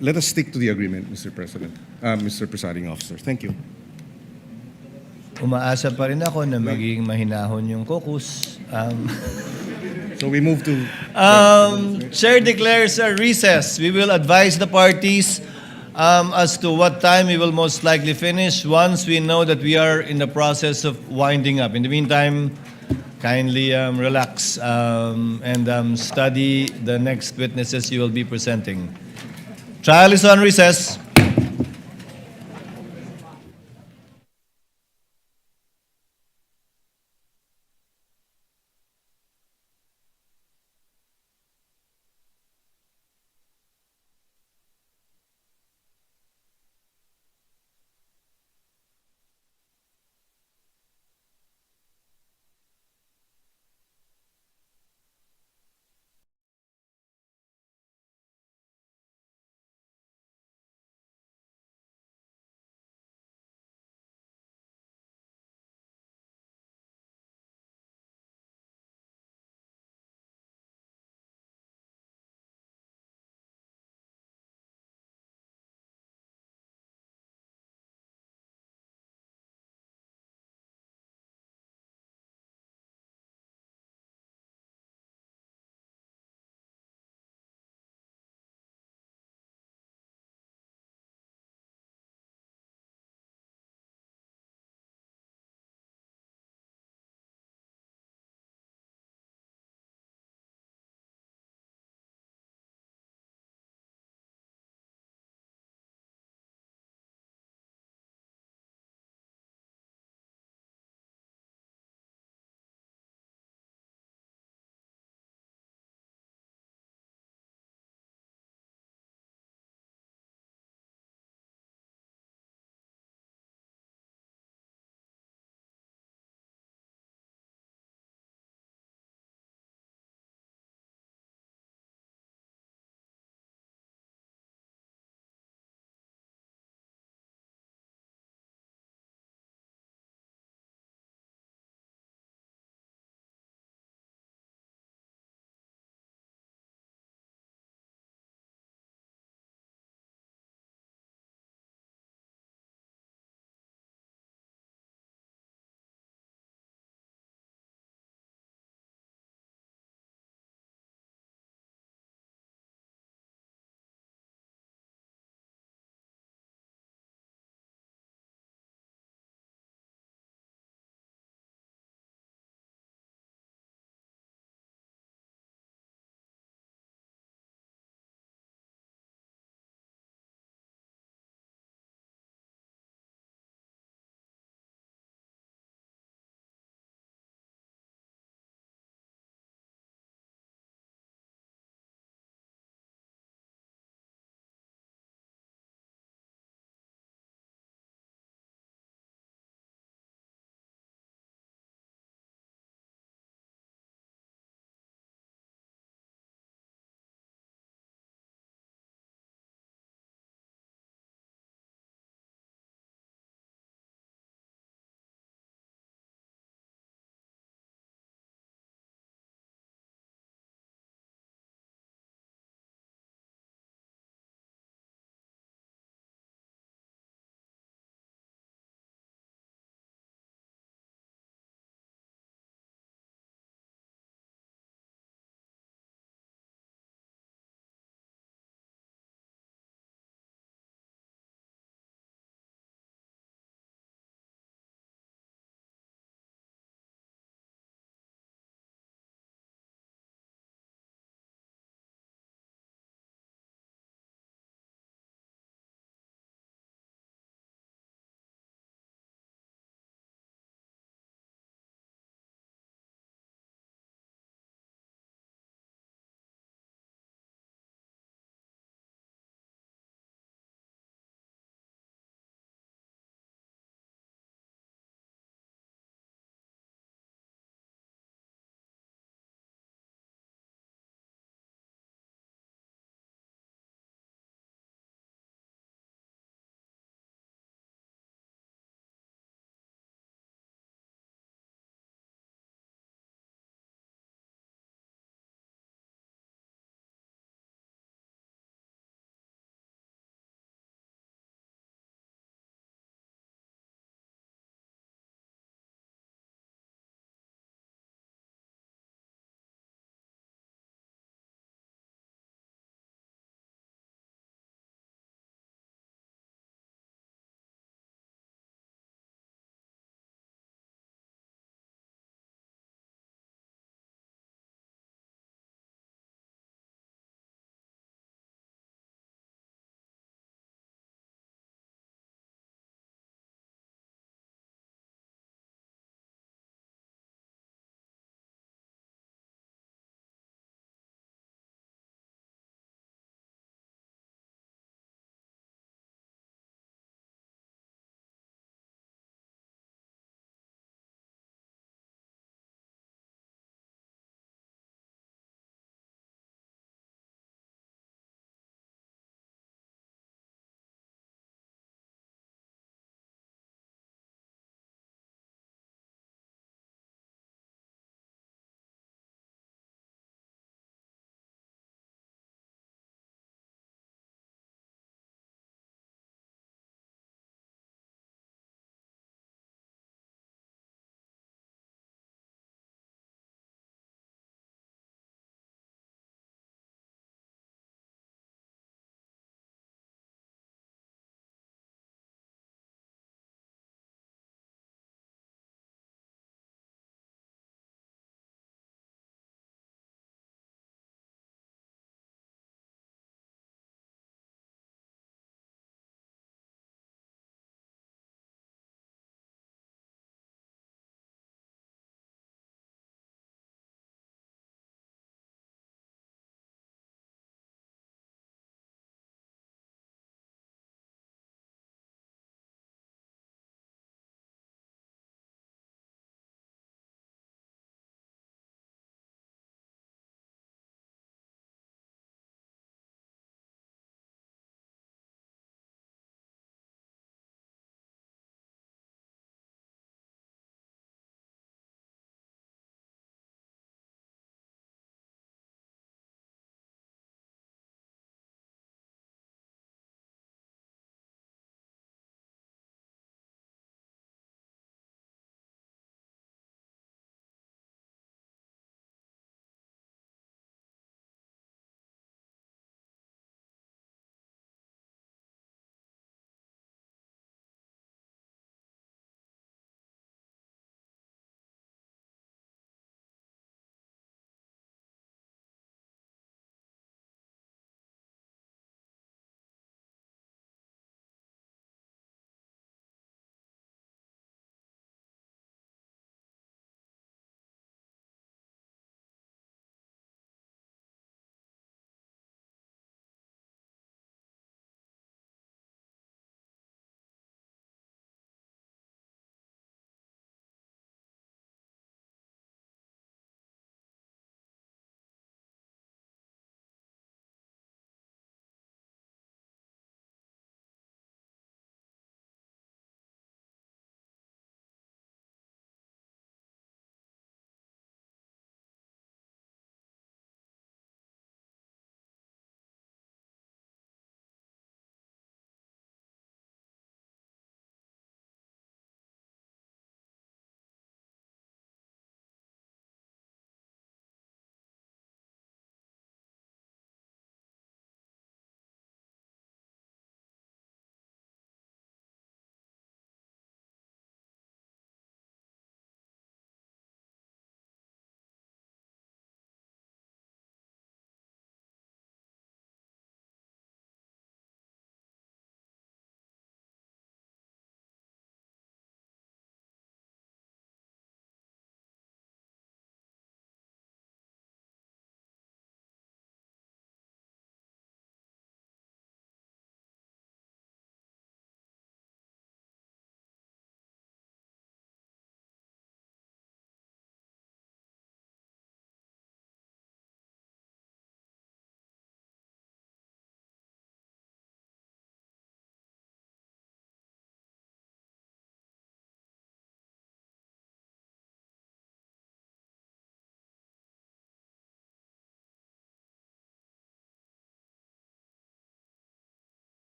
let us stick to the agreement, Mr. President, Mr. Presiding Officer. Thank you. Umaasa pa rin ako na magiging mahinahon yung caucus. So we move to Chair declares a recess. We will advise the parties as to what time we will most likely finish once we know that we are in the process of winding up. In the meantime, kindly relax and study the next witnesses you will be presenting. Trial is on recess.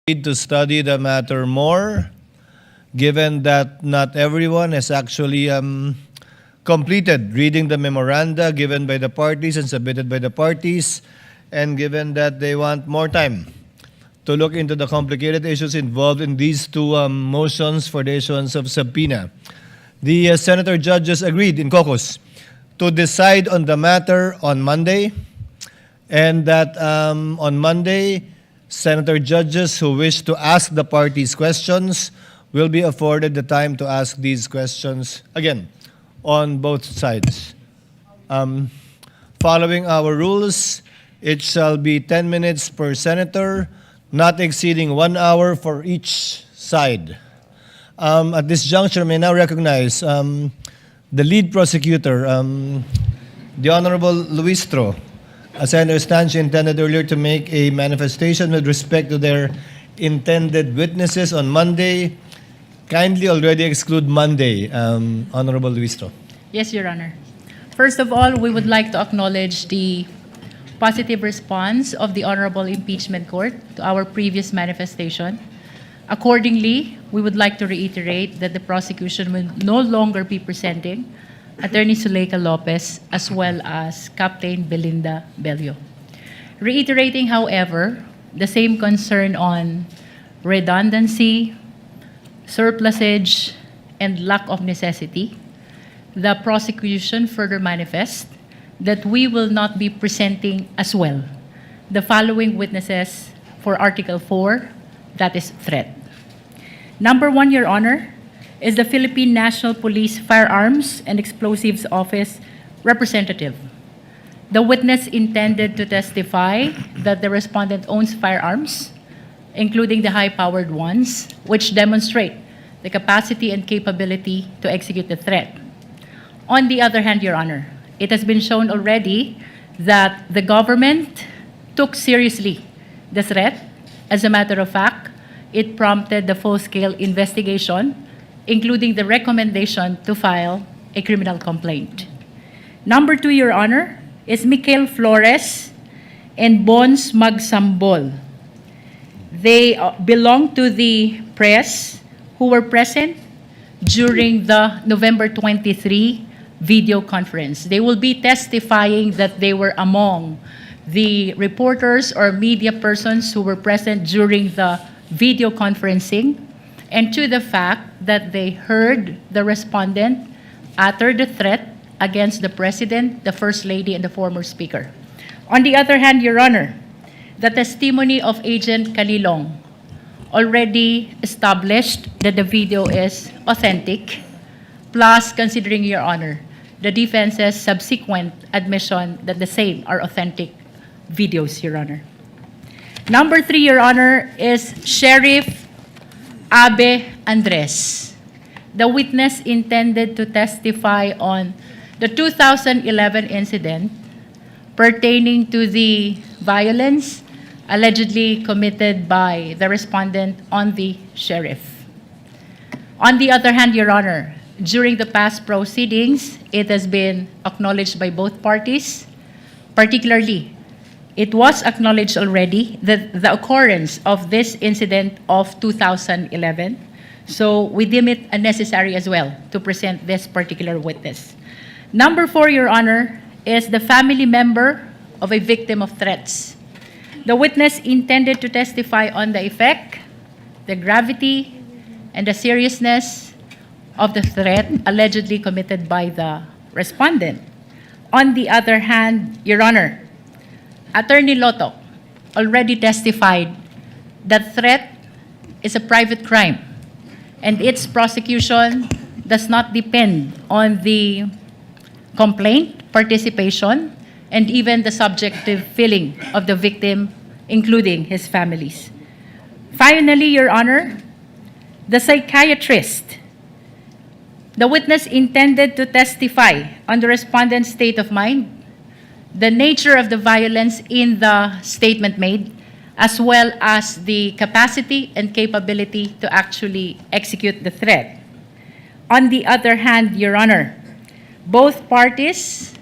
need to study the matter more, given that not everyone has actually completed reading the memoranda given by the parties and submitted by the parties, and given that they want more time to look into the complicated issues involved in these two motions for the issuance of subpoena. The senator judges agreed in caucus to decide on the matter on Monday, and that on Monday, senator judges who wish to ask the parties questions will be afforded the time to ask these questions again on both sides. Following our rules, it shall be 10 minutes per senator, not exceeding 1 hour for each side. At this juncture, may now recognize the lead prosecutor, the Honorable Luistro. As I understand, she intended earlier to make a manifestation with respect to their intended witnesses on Monday. Kindly already exclude Monday, Honorable Luistro. Yes, Your Honor. First of all, we would like to acknowledge the positive response of the Honorable Impeachment Court to our previous manifestation. Accordingly, we would like to reiterate that the prosecution will no longer be presenting Attorney Zuleika Lopez as well as Captain Belinda Bello. Reiterating, however, the same concern on redundancy, surplusage, and lack of necessity, the prosecution further manifests that we will not be presenting as well the following witnesses for Article 4, that is threat. Number 1, Your Honor, is the Philippine National Police Firearms and Explosives Office representative. The witness intended to testify that the respondent owns firearms, including the high-powered ones, which demonstrate the capacity and capability to execute the threat. On the other hand, Your Honor, it has been shown already that the government took seriously the threat. As a matter of fact, it prompted the full-scale investigation, including the recommendation to file a criminal complaint. Number 2, Your Honor, is Michael Flores and Bons Magsambol. They belong to the press who were present during the November 23 video conference. They will be testifying that they were among the reporters or media persons who were present during the video conferencing, and to the fact that they heard the respondent utter the threat against the President, the First Lady, and the former Speaker. On the other hand, Your Honor, the testimony of Agent Calilong already established that the video is authentic, plus, considering, Your Honor, the defense's subsequent admission that the same are authentic videos, Your Honor. Number 3, Your Honor, is Sheriff Abe Andres. The witness intended to testify on the 2011 incident pertaining to the violence allegedly committed by the respondent on the sheriff. On the other hand, Your Honor, during the past proceedings, it has been acknowledged by both parties. Particularly, it was acknowledged already that the occurrence of this incident of 2011, so we deem it unnecessary as well to present this particular witness. Number 4, Your Honor, is the family member of a victim of threats. The witness intended to testify on the effect, the gravity, and the seriousness of the threat allegedly committed by the respondent. On the other hand, Your Honor, Attorney Loto already testified that threat is a private crime and its prosecution does not depend on the complaint, participation, and even the subjective feeling of the victim, including his families. Finally, Your Honor, the psychiatrist. The witness intended to testify on the respondent's state of mind, the nature of the violence in the statement made, as well as the capacity and capability to actually execute the threat. On the other hand, Your Honor, both parties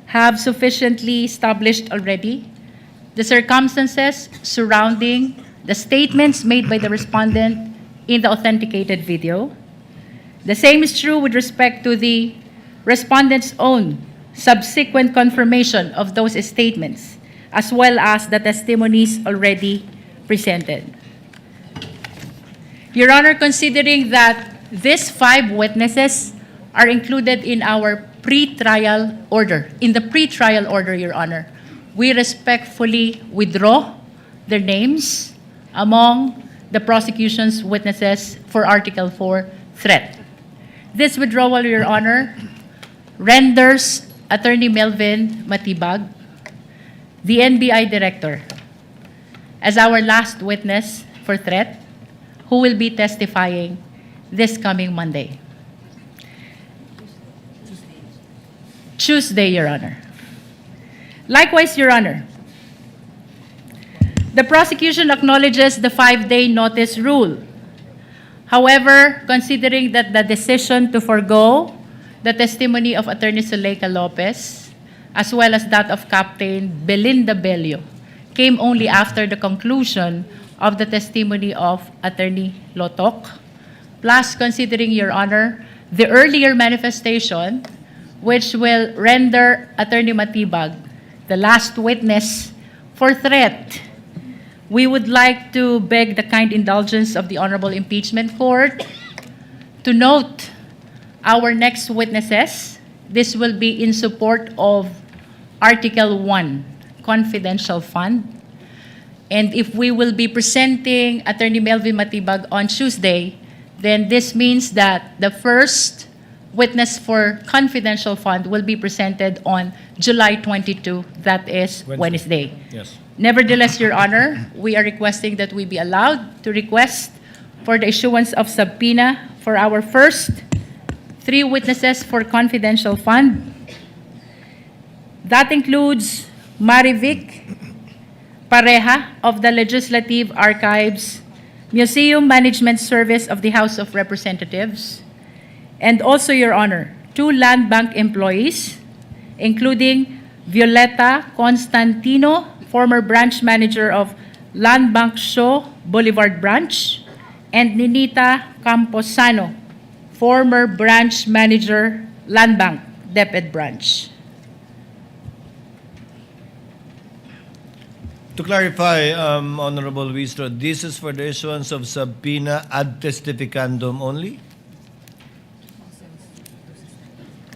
have sufficiently established already the circumstances surrounding the statements made by the respondent in the authenticated video. The same is true with respect to the respondent's own subsequent confirmation of those statements, as well as the testimonies already presented. Your Honor, considering that these 5 witnesses are included in our pre-trial order, Your Honor, we respectfully withdraw their names among the prosecution's witnesses for Article 4 threat. This withdrawal, Your Honor, renders Attorney Melvin Matibag, the NBI Director, as our last witness for threat, who will be testifying this coming Monday. Tuesday, Your Honor. Likewise, Your Honor, the prosecution acknowledges the 5-day notice rule. However, considering that the decision to forgo the testimony of Attorney Zuleika Lopez, as well as that of Captain Belinda Bello, came only after the conclusion of the testimony of Attorney Lotok, plus considering, Your Honor, the earlier manifestation, which will render Attorney Matibag the last witness for threat, we would like to beg the kind indulgence of the Honorable Impeachment Court to note our next witnesses. This will be in support of Article 1, Confidential Fund. And if we will be presenting Attorney Melvin Matibag on Tuesday, then this means that the first witness for Confidential Fund will be presented on July 22, that is Wednesday. Yes. Nevertheless, Your Honor, we are requesting that we be allowed to request for the issuance of subpoena for our first 3 witnesses for Confidential Fund. That includes Marivic Pareja of the Legislative Archives Museum Management Service of the House of Representatives, and also, Your Honor, 2 land bank employees, including Violeta Constantino, former branch manager of Land Bank Show Boulevard Branch, and Ninita Camposano, former branch manager, Land Bank, DepEd Branch. To clarify, Honorable Wistro, this is for the issuance of subpoena ad testificandum only?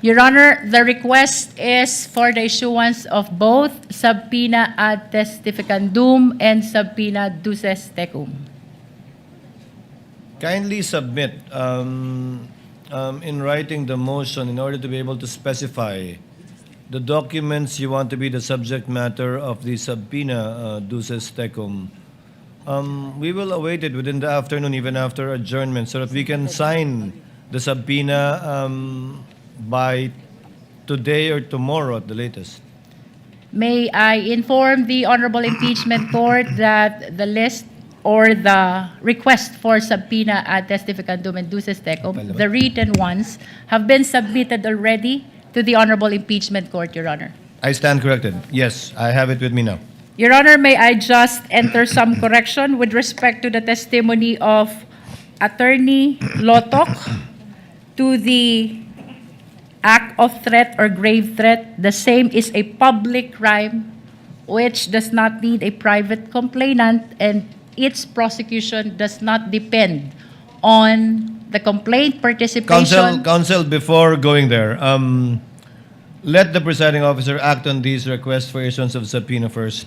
Your Honor, the request is for the issuance of both subpoena ad testificandum and subpoena duces tecum. Kindly submit in writing the motion in order to be able to specify the documents you want to be the subject matter of the subpoena duces tecum. We will await it within the afternoon, even after adjournment, so that we can sign the subpoena by today or tomorrow at the latest. May I inform the Honorable Impeachment Court that the list or the request for subpoena ad testificandum and duces tecum, the written ones, have been submitted already to the Honorable Impeachment Court, Your Honor. I stand corrected. Yes, I have it with me now. Your Honor, may I just enter some correction with respect to the testimony of Attorney Lotok to the act of threat or grave threat. The same is a public crime which does not need a private complainant, and its prosecution does not depend on the complaint participation. Counsel, before going there, let the presiding officer act on these requests for issuance of subpoena first.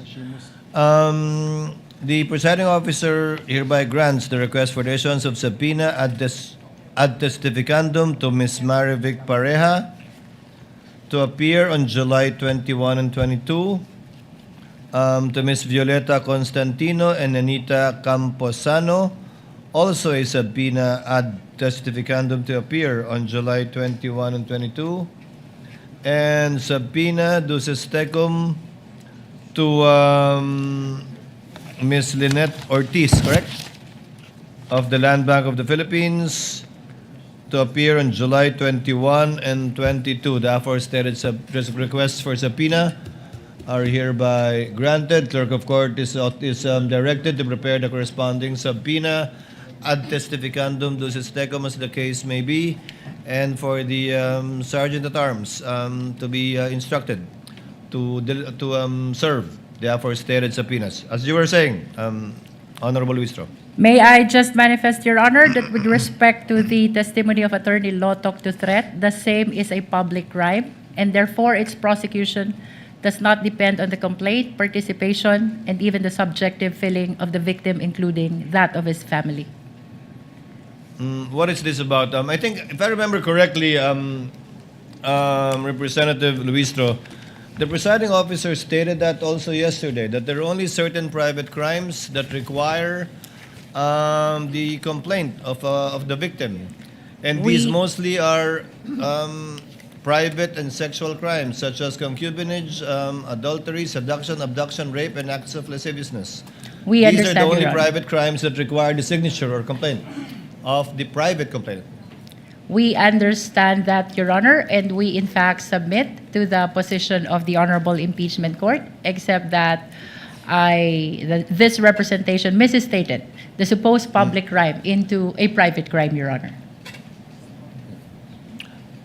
The presiding officer hereby grants the request for the issuance of subpoena ad testificandum to Ms. Marivic Pareja to appear on July 21 and 22, to Ms. Violeta Constantino and Anita Camposano, also a subpoena ad testificandum to appear on July 21 and 22, and subpoena duces tecum to Ms. Lynette Ortiz, correct? Of the Land Bank of the Philippines, to appear on July 21 and 22. The aforestated requests for subpoena are hereby granted. Clerk of Court is directed to prepare the corresponding subpoena ad testificandum ducis tecum as the case may be, and for the Sergeant at Arms to be instructed to serve the aforestated subpoenas. As you were saying, Honorable Luistro. May I just manifest, Your Honor, that with respect to the testimony of Attorney Lotok to threat, the same is a public crime, and therefore its prosecution does not depend on the complaint, participation, and even the subjective feeling of the victim, including that of his family. What is this about? I think, if I remember correctly, Representative Luistro, the presiding officer stated that also yesterday, that there are only certain private crimes that require the complaint of the victim. And these mostly are private and sexual crimes, such as concubinage, adultery, seduction, abduction, rape, and acts of lasciviousness. We These are the understand, only Your Honor. private crimes that require the signature or complaint of the private complainant. We understand that, Your Honor, and we in fact submit to the position of the Honorable Impeachment Court, except that this representation misstated the supposed public crime into a private crime, Your Honor.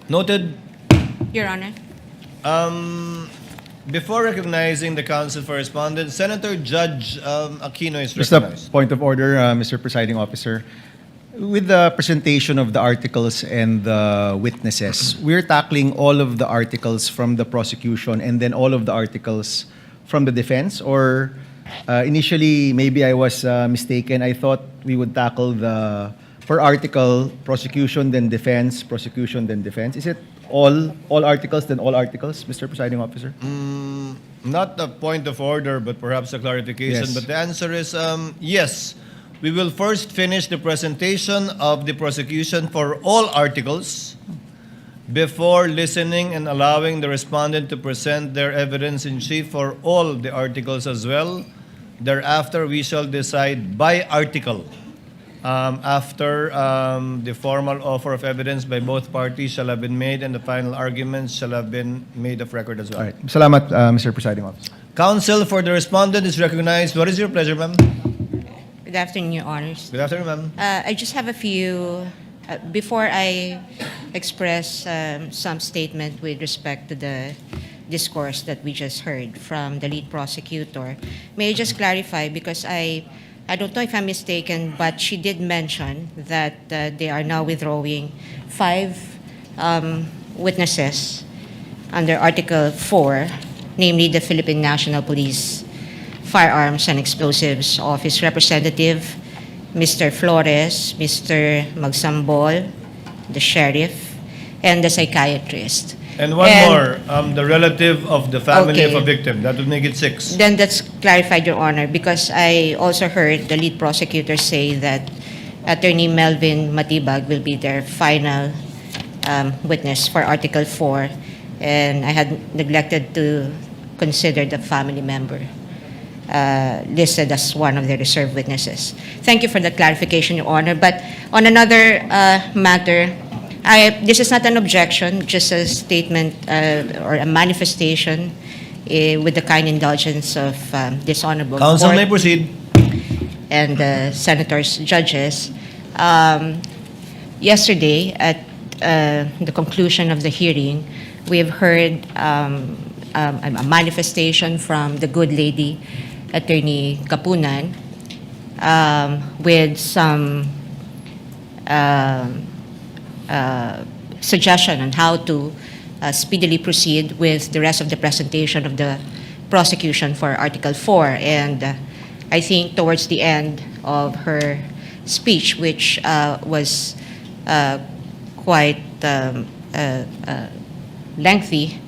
Noted. Your Honor. Before recognizing the counsel for respondent, Senator Judge Aquino is Just a recognized. point of order, Mr. Presiding Officer. With the presentation of the articles and the witnesses, we're tackling all of the articles from the prosecution and then all of the articles from the defense? Or initially, maybe I was mistaken. I thought we would tackle the per article prosecution, then defense, prosecution, then defense. Is it all articles, then all articles, Mr. Presiding Officer? Not a point of order, but perhaps a clarification. Yes. But the answer is yes. We will first finish the presentation of the prosecution for all articles before listening and allowing the respondent to present their evidence in chief for all the articles as well. Thereafter, we shall decide by article. After the formal offer of evidence by both parties shall have been made and the final arguments shall have been made of record as well. All right. Salamat, Mr. Presiding Officer. Counsel for the respondent is recognized. What is your pleasure, ma'am? Good afternoon, Your Honors. Good afternoon, ma'am. I just have a few, before I express some statement with respect to the discourse that we just heard from the lead prosecutor, may I just clarify, because I don't know if I'm mistaken, but she did mention that they are now withdrawing 5 witnesses under Article 4, namely the Philippine National Police Firearms and Explosives Office Representative, Mr. Flores, Mr. Magsambol, the sheriff, and the psychiatrist. And one more, the relative of the family of a Okay. victim. That would make it 6. Then that's clarified, Your Honor, because I also heard the lead prosecutor say that Attorney Melvin Matibag will be their final witness for Article 4, and I had neglected to consider the family member listed as one of the reserve witnesses. Thank you for the clarification, Your Honor. But on another matter, this is not an objection, just a statement or a manifestation with the kind indulgence of this honorable Counsel court may proceed. and the senators, judges. Yesterday, at the conclusion of the hearing, we have heard a manifestation from the good lady, Attorney Kapunan, with some suggestion on how to speedily proceed with the rest of the presentation of the prosecution for Article 4. And I think towards the end of her speech, which was quite lengthy,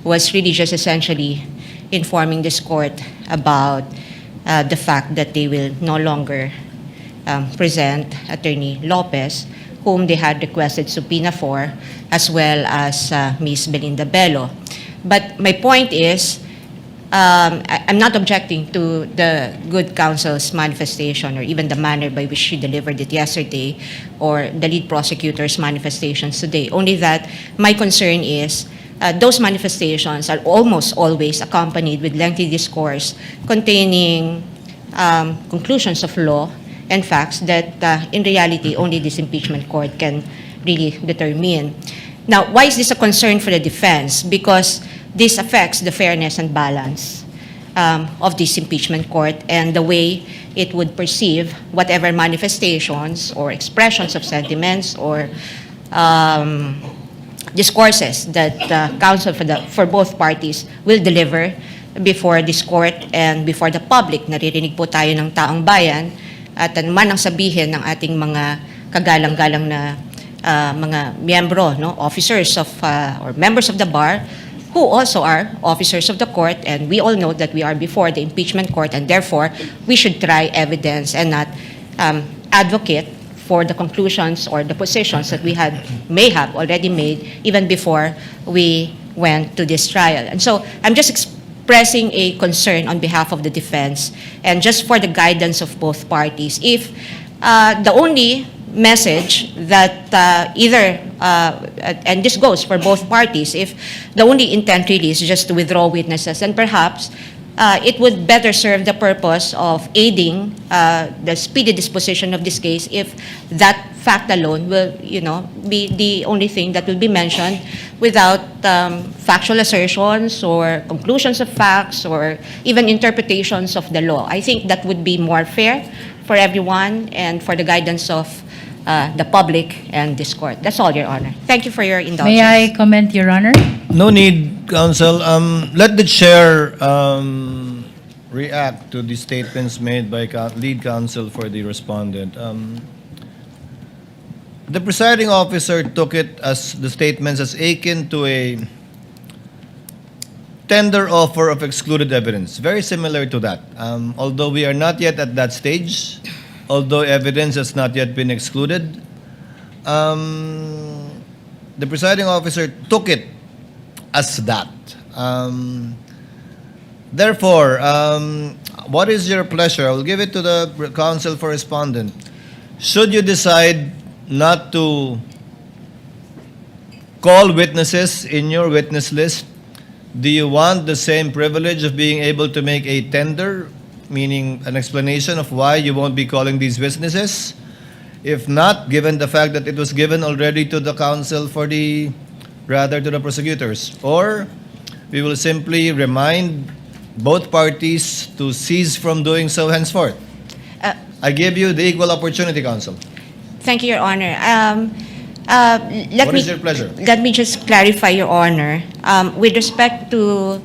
was really just essentially informing this court about the fact that they will no longer present Attorney Lopez, whom they had requested subpoena for, as well as Ms. Belinda Bello. But my point is, I'm not objecting to the good counsel's manifestation or even the manner by which she delivered it yesterday or the lead prosecutor's manifestations today. Only that my concern is those manifestations are almost always accompanied with lengthy discourse containing conclusions of law and facts that in reality only this impeachment court can really determine. Now, why is this a concern for the defense? Because this affects the fairness and balance of this impeachment court and the way it would perceive whatever manifestations or expressions of sentiments or discourses that counsel for both parties will deliver before this court and before the public. Naririnig po tayo ng taong bayan at anuman ang sabihin ng ating mga kagalang-galang na mga miyembro, no, officers of or members of the bar who also are officers of the court, and we all know that we are before the impeachment court, and therefore we should try evidence and not advocate for the conclusions or the positions that we may have already made even before we went to this trial. And so I'm just expressing a concern on behalf of the defense and just for the guidance of both parties. If the only message that and this goes for both parties, if the only intent really is just to withdraw witnesses, then perhaps it would better serve the purpose of aiding the speedy disposition of this case if that fact alone will, be the only thing that will be mentioned without factual assertions or conclusions of facts or even interpretations of the law. I think that would be more fair for everyone and for the guidance of the public and this court. That's all, Your Honor. Thank you for your indulgence. May I comment, Your Honor? No need, counsel. Let the chair react to the statements made by lead counsel for the respondent. The presiding officer took it as the statements as akin to a tender offer of excluded evidence, very similar to that. Although we are not yet at that stage, although evidence has not yet been excluded, the presiding officer took it as that. Therefore, what is your pleasure? I will give it to the counsel for respondent. Should you decide not to call witnesses in your witness list, do you want the same privilege of being able to make a tender, meaning an explanation of why you won't be calling these witnesses? If not, given the fact that it was given already to the counsel to the prosecutors, or we will simply remind both parties to cease from doing so henceforth. I give you the equal opportunity, counsel. Thank you, Your Honor. What is your pleasure? Let me just clarify, Your Honor. With respect to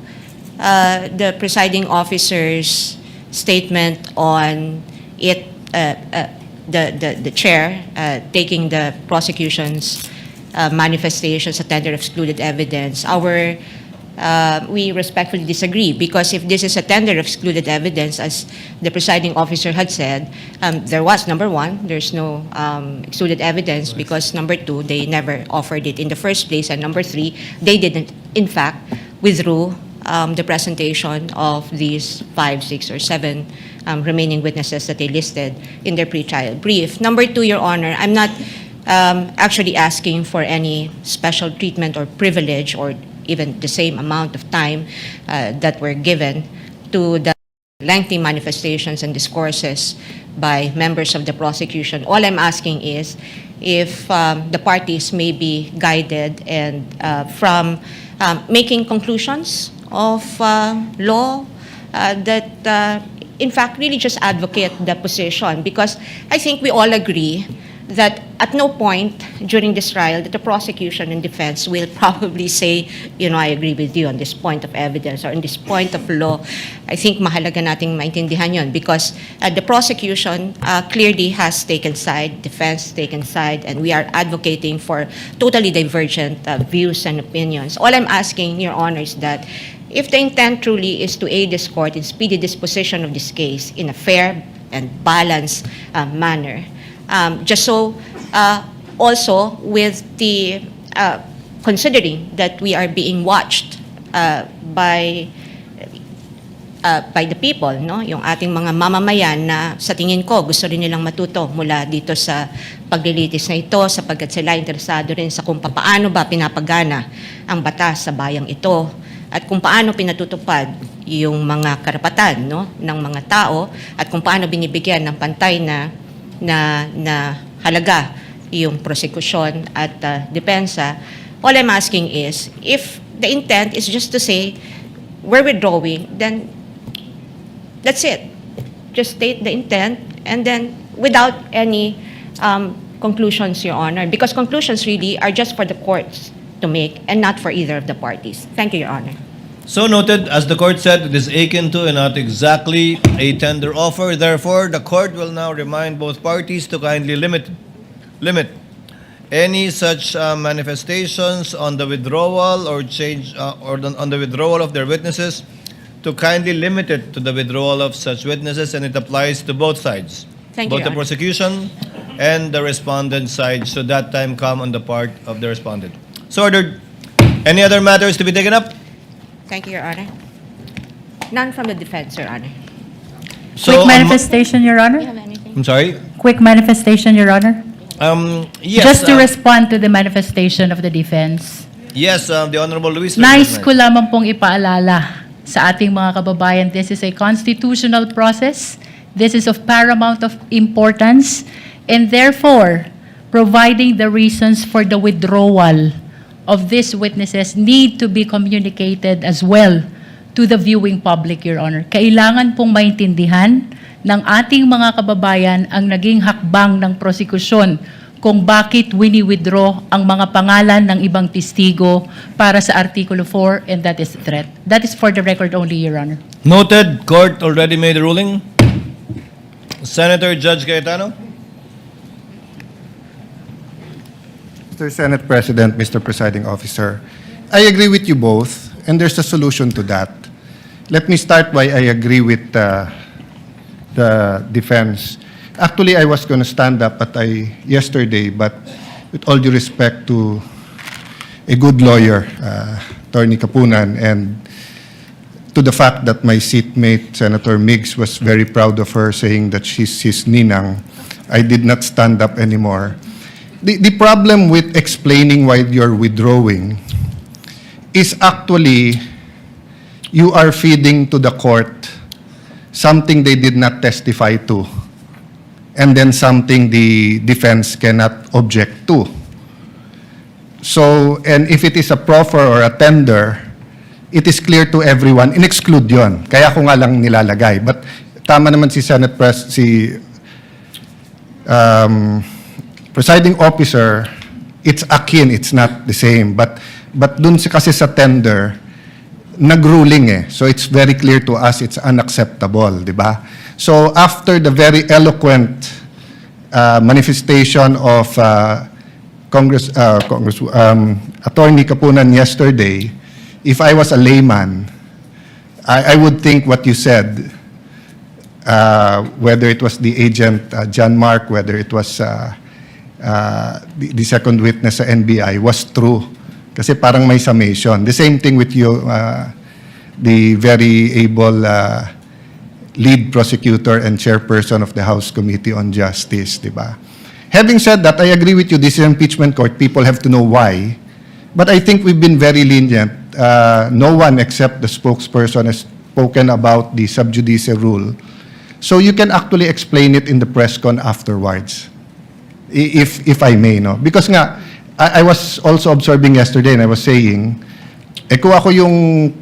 the presiding officer's statement on it, the chair taking the prosecution's manifestations, a tender of excluded evidence, we respectfully disagree, because if this is a tender of excluded evidence, as the presiding officer had said, there was, number one, there's no excluded evidence because, number two, they never offered it in the first place, and number three, they didn't, in fact, withdrew the presentation of these 5, 6, or 7 remaining witnesses that they listed in their pre-trial brief. Number two, Your Honor, I'm not actually asking for any special treatment or privilege or even the same amount of time that were given to the lengthy manifestations and discourses by members of the prosecution. All I'm asking is if the parties may be guided and from making conclusions of law that in fact really just advocate the position, because I think we all agree that at no point during this trial that the prosecution and defense will probably say, I agree with you on this point of evidence or on this point of law. I think mahalaga nating maintindihan yun, because the prosecution clearly has taken side, defense taken side, and we are advocating for totally divergent views and opinions. All I'm asking, Your Honor, is that if the intent truly is to aid this court in speedy disposition of this case in a fair and balanced manner, just so also with the considering that we are being watched by the people, no? Yung ating mga mamamayan na sa tingin ko gusto rin nilang matuto mula dito sa paglilitis na ito, sapagkat sila interesado rin sa kung paano ba pinapagana ang batas sa bayang ito at kung paano pinatutupad yung mga karapatan, no, ng mga tao at kung paano binibigyan ng pantay na halaga yung prosekusyon at depensa. All I'm asking is, if the intent is just to say, we're withdrawing, then that's it. Just state the intent, and then without any conclusions, Your Honor, because conclusions really are just for the courts to make and not for either of the parties. Thank you, Your Honor. So noted, as the court said, it is akin to and not exactly a tender offer. Therefore, the court will now remind both parties to kindly limit any such manifestations on the withdrawal or change on the withdrawal of their witnesses, to kindly limit it to the withdrawal of such witnesses, and it applies to both sides, Thank both you, the Your Honor. prosecution and the respondent side, should that time come on the part of the respondent. So ordered. Any other matters to be taken up? Thank you, Your Honor. None from the defense, Your Honor. So, Quick manifestation, Your Do you Honor. have anything? I'm sorry. Quick manifestation, Your Honor. Yes. Just to respond to the manifestation of the defense. Yes, the Honorable Luis. Nais ko lamang pong ipaalala sa ating mga kababayan, this is a constitutional process. This is of paramount of importance. And therefore, providing the reasons for the withdrawal of these witnesses need to be communicated as well to the viewing public, Your Honor. Kailangan pong maintindihan ng ating mga kababayan ang naging hakbang ng prosekusyon kung bakit wini-withdraw ang mga pangalan ng ibang testigo para sa Artikulo 4, and that is threat. That is for the record only, Your Honor. Noted. Court already made a ruling. Senator Judge Cayetano. Mr. Senate President, Mr. Presiding Officer, I agree with you both, and there's a solution to that. Let me start why I agree with the defense. Actually, I was going to stand up yesterday, but with all due respect to a good lawyer, Attorney Kapunan, and to the fact that my seatmate, Senator Miggs, was very proud of her, saying that she's his ninang, I did not stand up anymore. The problem with explaining why you're withdrawing is actually you are feeding to the court something they did not testify to, and then something the defense cannot object to. So, and if it is a proffer or a tender, it is clear to everyone, in-exclude yun. Kaya ko nga lang nilalagay. But tama naman si Senate Presiding Officer, it's akin, it's not the same. But dun kasi sa tender, nag-ruling eh. So it's very clear to us it's unacceptable, di ba? So after the very eloquent manifestation of Attorney Kapunan yesterday, if I was a layman, I would think what you said, whether it was the agent, John Mark, whether it was the second witness sa NBI, was true. Kasi parang may summation. The same thing with you, the very able lead prosecutor and chairperson of the House Committee on Justice, di ba? Having said that, I agree with you, this is an impeachment court. People have to know why. But I think we've been very lenient. No one except the spokesperson has spoken about the sub judice rule. So you can actually explain it in the press con afterwards, if I may, no? Because nga, I was also observing yesterday and I was saying, kung ako yung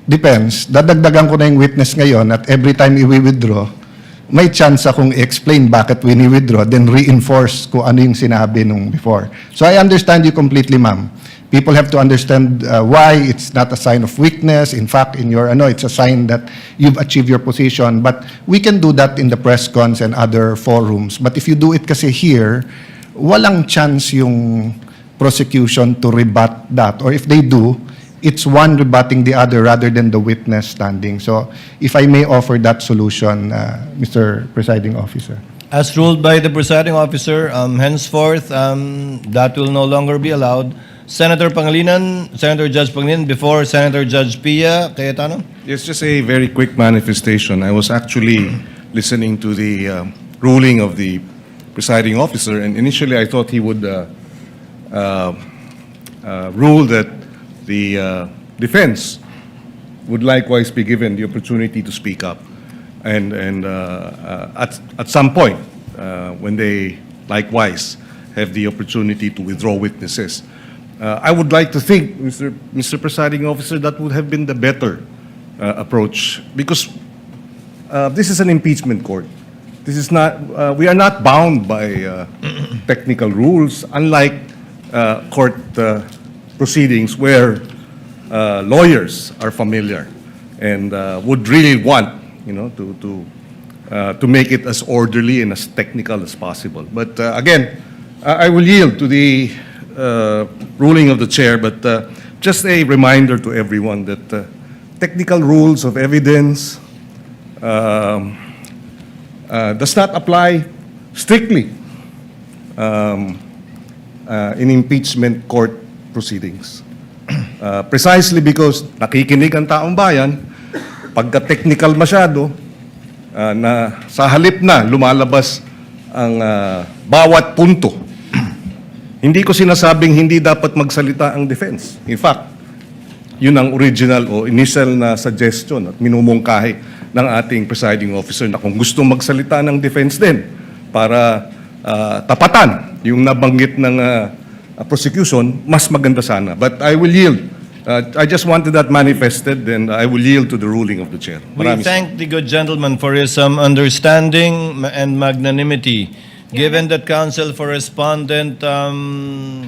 defense, dadagdagan ko na yung witness ngayon at every time i-withdraw, may chance akong i-explain bakit wini-withdraw, then reinforce kung ano yung sinabi nung before. So I understand you completely, ma'am. People have to understand why it's not a sign of weakness. In fact, in your it's a sign that you've achieved your position. But we can do that in the press cons and other forums. But if you do it kasi here, walang chance yung prosecution to rebut that. Or if they do, it's one rebutting the other rather than the witness standing. So if I may offer that solution, Mr. Presiding Officer. As ruled by the presiding officer, henceforth, that will no longer be allowed. Senator Judge Pangilinan, before Senator Judge Pia Cayetano. It's just a very quick manifestation. I was actually listening to the ruling of the presiding officer, and initially I thought he would rule that the defense would likewise be given the opportunity to speak up. And at some point, when they likewise have the opportunity to withdraw witnesses, I would like to think, Mr. Presiding Officer, that would have been the better approach, because this is an impeachment court. This is not, we are not bound by technical rules, unlike court proceedings where lawyers are familiar and would really want, to make it as orderly and as technical as possible. But again, I will yield to the ruling of the chair, but just a reminder to everyone that technical rules of evidence does not apply strictly in impeachment court proceedings. Precisely because nakikinig ang taong bayan, pagka-technical masyado, na sa halip na lumalabas ang bawat punto. Hindi ko sinasabing hindi dapat magsalita ang defense. In fact, yun ang original o initial na suggestion at minumungkahi ng ating presiding officer na kung gusto magsalita ng defense din para tapatan yung nabanggit ng prosecution, mas maganda sana. But I will yield. I just wanted that manifested, and I will yield to the ruling of the chair. We thank the good gentleman for his understanding and magnanimity. Given that counsel for respondent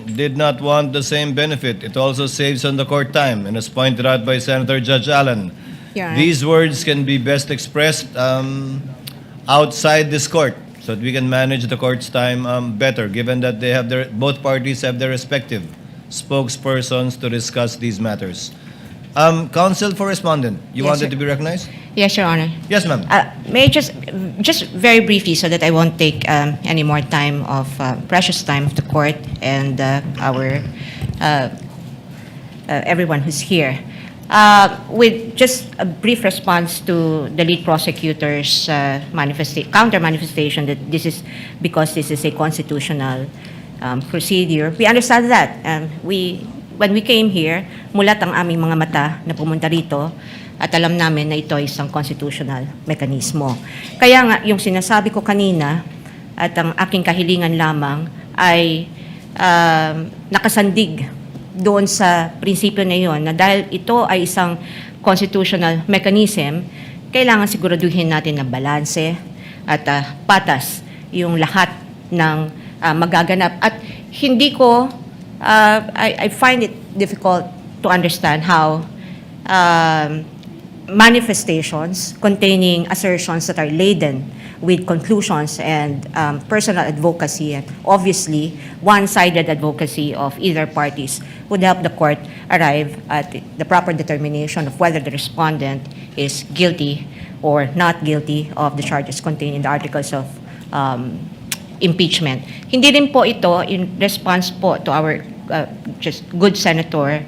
did not want the same benefit, it also saves on the court time, and as pointed out by Senator Judge Allen, these words can be best expressed outside this court, so that we can manage the court's time better, given that they have both parties have their respective spokespersons to discuss these matters. Counsel for respondent, you Yes, wanted sir. to be recognized? Yes, Your Honor. Yes, ma'am. May I just very briefly, so that I won't take any more time of precious time of the court and our everyone who's here. With just a brief response to the lead prosecutor's counter manifestation that this is because this is a constitutional procedure. We understand that. When we came here, mulat ang aming mga mata na pumunta rito at alam namin na ito ay isang constitutional mekanismo. Kaya nga, yung sinasabi ko kanina at ang aking kahilingan lamang ay nakasandig doon sa prinsipyo na iyon na dahil ito ay isang constitutional mechanism, kailangan siguraduhin natin na balanse at patas yung lahat ng magaganap. At hindi ko, I find it difficult to understand how manifestations containing assertions that are laden with conclusions and personal advocacy, and obviously one-sided advocacy of either parties, would help the court arrive at the proper determination of whether the respondent is guilty or not guilty of the charges contained in the articles of impeachment. Hindi rin po ito in response po to our just good Senator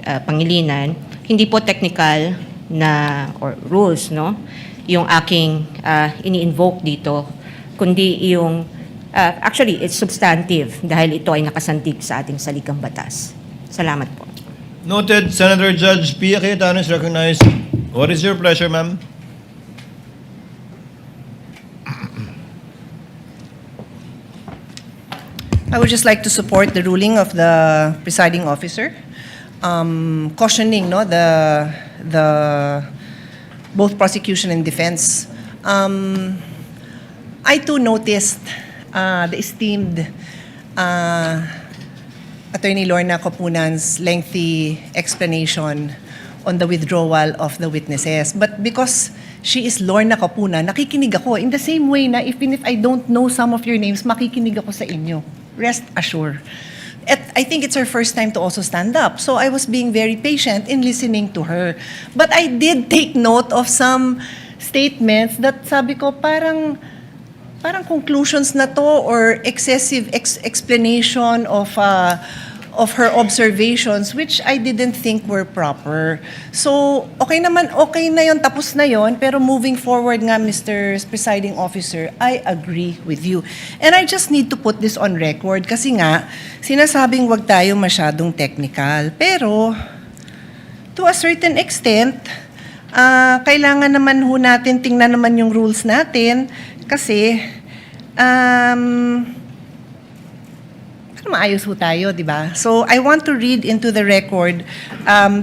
Pangilinan, hindi po technical na or rules, no? Yung aking ini-invoke dito, kundi yung actually it's substantive dahil ito ay nakasantig sa ating saligang batas. Salamat po. Noted. Senator Judge Pia Cayetano is recognized. What is your pleasure, ma'am? I would just like to support the ruling of the presiding officer, cautioning the both prosecution and defense. I too noticed the esteemed Attorney Lorna Copunan's lengthy explanation on the withdrawal of the witnesses. But because she is Lorna Copunan, nakikinig ako in the same way na even if I don't know some of your names, makikinig ako sa inyo. Rest assured. I think it's her first time to also stand up. So I was being very patient in listening to her. But I did take note of some statements that sabi ko parang conclusions na to or excessive explanation of of her observations which I didn't think were proper. So, okay naman, okay na yon, tapos na yon, pero moving forward nga, Mr. Presiding Officer, I agree with you. And I just need to put this on record kasi nga, sinasabing wag tayo masyadong technical. Pero, to a certain extent, kailangan naman ho natin tingnan naman yung rules natin kasi, maayos ho tayo, di ba? So, I want to read into the record.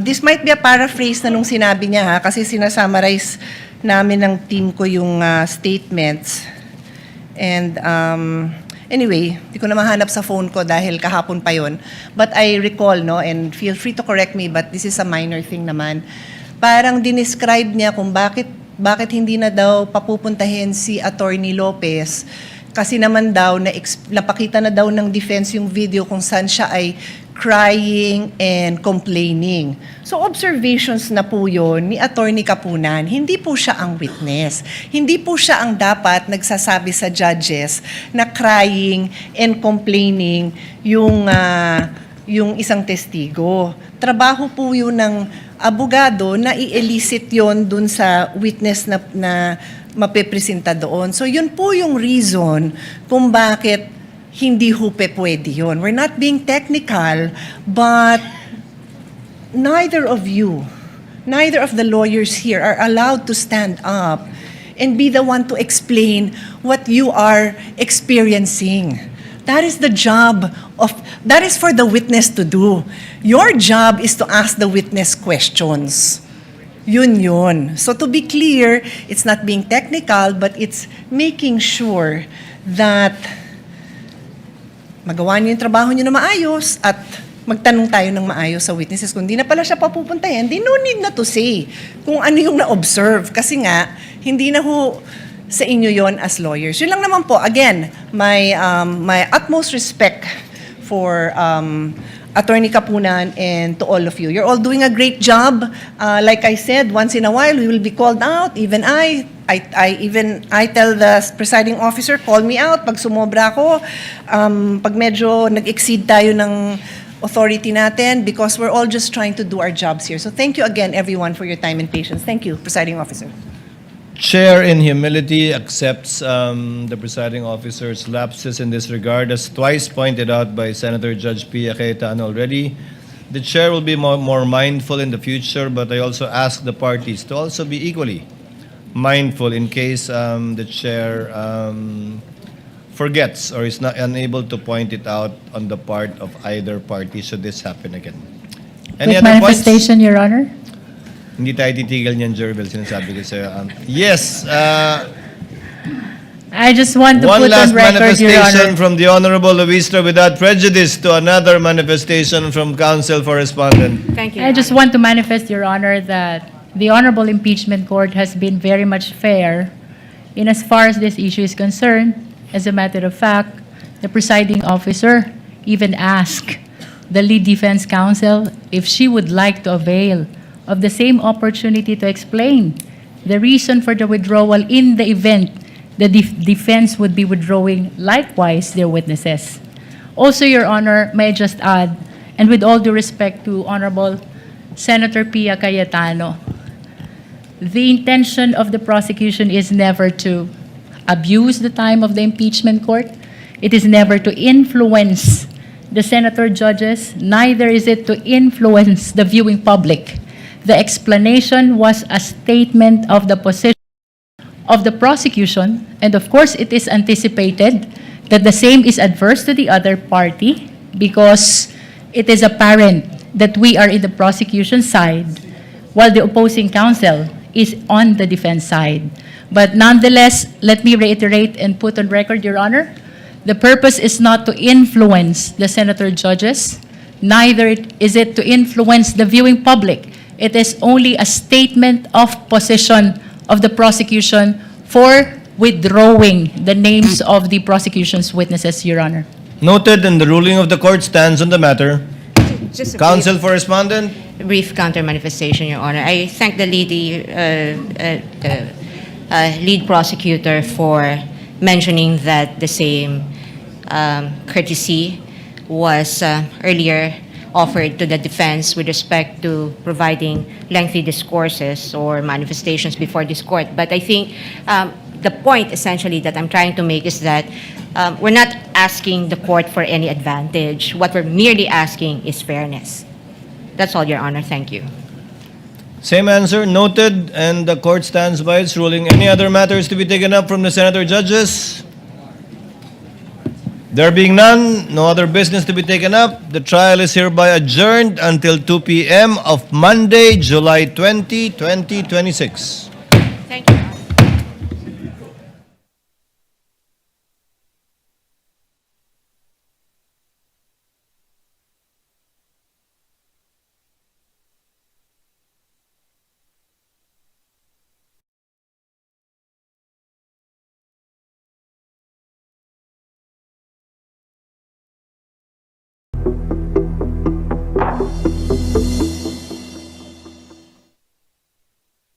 This might be a paraphrase na nung sinabi niya, ha? Kasi sinasummarize namin ng team ko yung statements. And anyway, di ko na mahanap sa phone ko dahil kahapon pa yon. But I recall, no, and feel free to correct me, but this is a minor thing naman. Parang dinescribe niya kung bakit hindi na daw papupuntahin si Attorney Lopez. Kasi naman daw, napakita na daw ng defense yung video kung saan siya ay crying and complaining. So observations na po yun ni Attorney Kapunan. Hindi po siya ang witness. Hindi po siya ang dapat nagsasabi sa judges na crying and complaining yung isang testigo. Trabaho po yun ng abogado na i-elicit yon dun sa witness na mapepresenta doon. So yun po yung reason kung bakit hindi hupe pwede yun. We're not being technical, but neither of the lawyers here are allowed to stand up and be the one to explain what you are experiencing. That is that is for the witness to do. Your job is to ask the witness questions. Yun. So to be clear, it's not being technical, but it's making sure that magawa niyo yung trabaho niyo na maayos at magtanong tayo ng maayos sa witnesses. Kung di na pala siya papupuntahin, di no need na to say kung ano yung na-observe. Kasi nga, hindi na ho sa inyo yon as lawyers. Yun lang naman po. Again, my utmost respect for Attorney Kapunan and to all of you. You're all doing a great job. Like I said, once in a while, we will be called out. Even I tell the presiding officer, call me out pag sumobra ako, pag medyo nag-exceed tayo ng authority natin, because we're all just trying to do our jobs here. So thank you again, everyone, for your time and patience. Thank you, presiding officer. Chair, in humility, accepts the presiding officer's lapses in this regard, as twice pointed out by Senator Judge Pia Cayetano already. The chair will be more mindful in the future, but I also ask the parties to also be equally mindful in case the chair forgets or is not unable to point it out on the part of either party should this happen again. Any With other points? manifestation, Your Honor. Hindi tayo titigil niyan, Jervel, sinasabi ko sa'yo. Yes, I just want to one put last on record, Your manifestation Honor. from the Honorable Luistra without prejudice to another manifestation from Counsel for Respondent. Thank you. I just want to manifest, Your Honor, that the Honorable Impeachment Court has been very much fair in as far as this issue is concerned. As a matter of fact, the presiding officer even asked the lead defense counsel if she would like to avail of the same opportunity to explain the reason for the withdrawal in the event the defense would be withdrawing likewise their witnesses. Also, Your Honor, may I just add, and with all due respect to Honorable Senator Pia Cayetano, the intention of the prosecution is never to abuse the time of the impeachment court. It is never to influence the senator judges, neither is it to influence the viewing public. The explanation was a statement of the position of the prosecution, and of course it is anticipated that the same is adverse to the other party because it is apparent that we are in the prosecution side while the opposing counsel is on the defense side. But nonetheless, let me reiterate and put on record, Your Honor, the purpose is not to influence the senator judges, neither is it to influence the viewing public. It is only a statement of position of the prosecution for withdrawing the names of the prosecution's witnesses, Your Honor. Noted, and the ruling of the court stands on the matter. Just a Counsel for Respondent. brief counter manifestation, Your Honor. I thank the lead prosecutor for mentioning that the same courtesy was earlier offered to the defense with respect to providing lengthy discourses or manifestations before this court. But I think the point essentially that I'm trying to make is that we're not asking the court for any advantage. What we're merely asking is fairness. That's all, Your Honor. Thank you. Same answer, noted, and the court stands by its ruling. Any other matters to be taken up from the senator judges? There being none, no other business to be taken up, the trial is hereby adjourned until 2 p.m. of Monday, July 20, 2026. Thank you, Your Honor.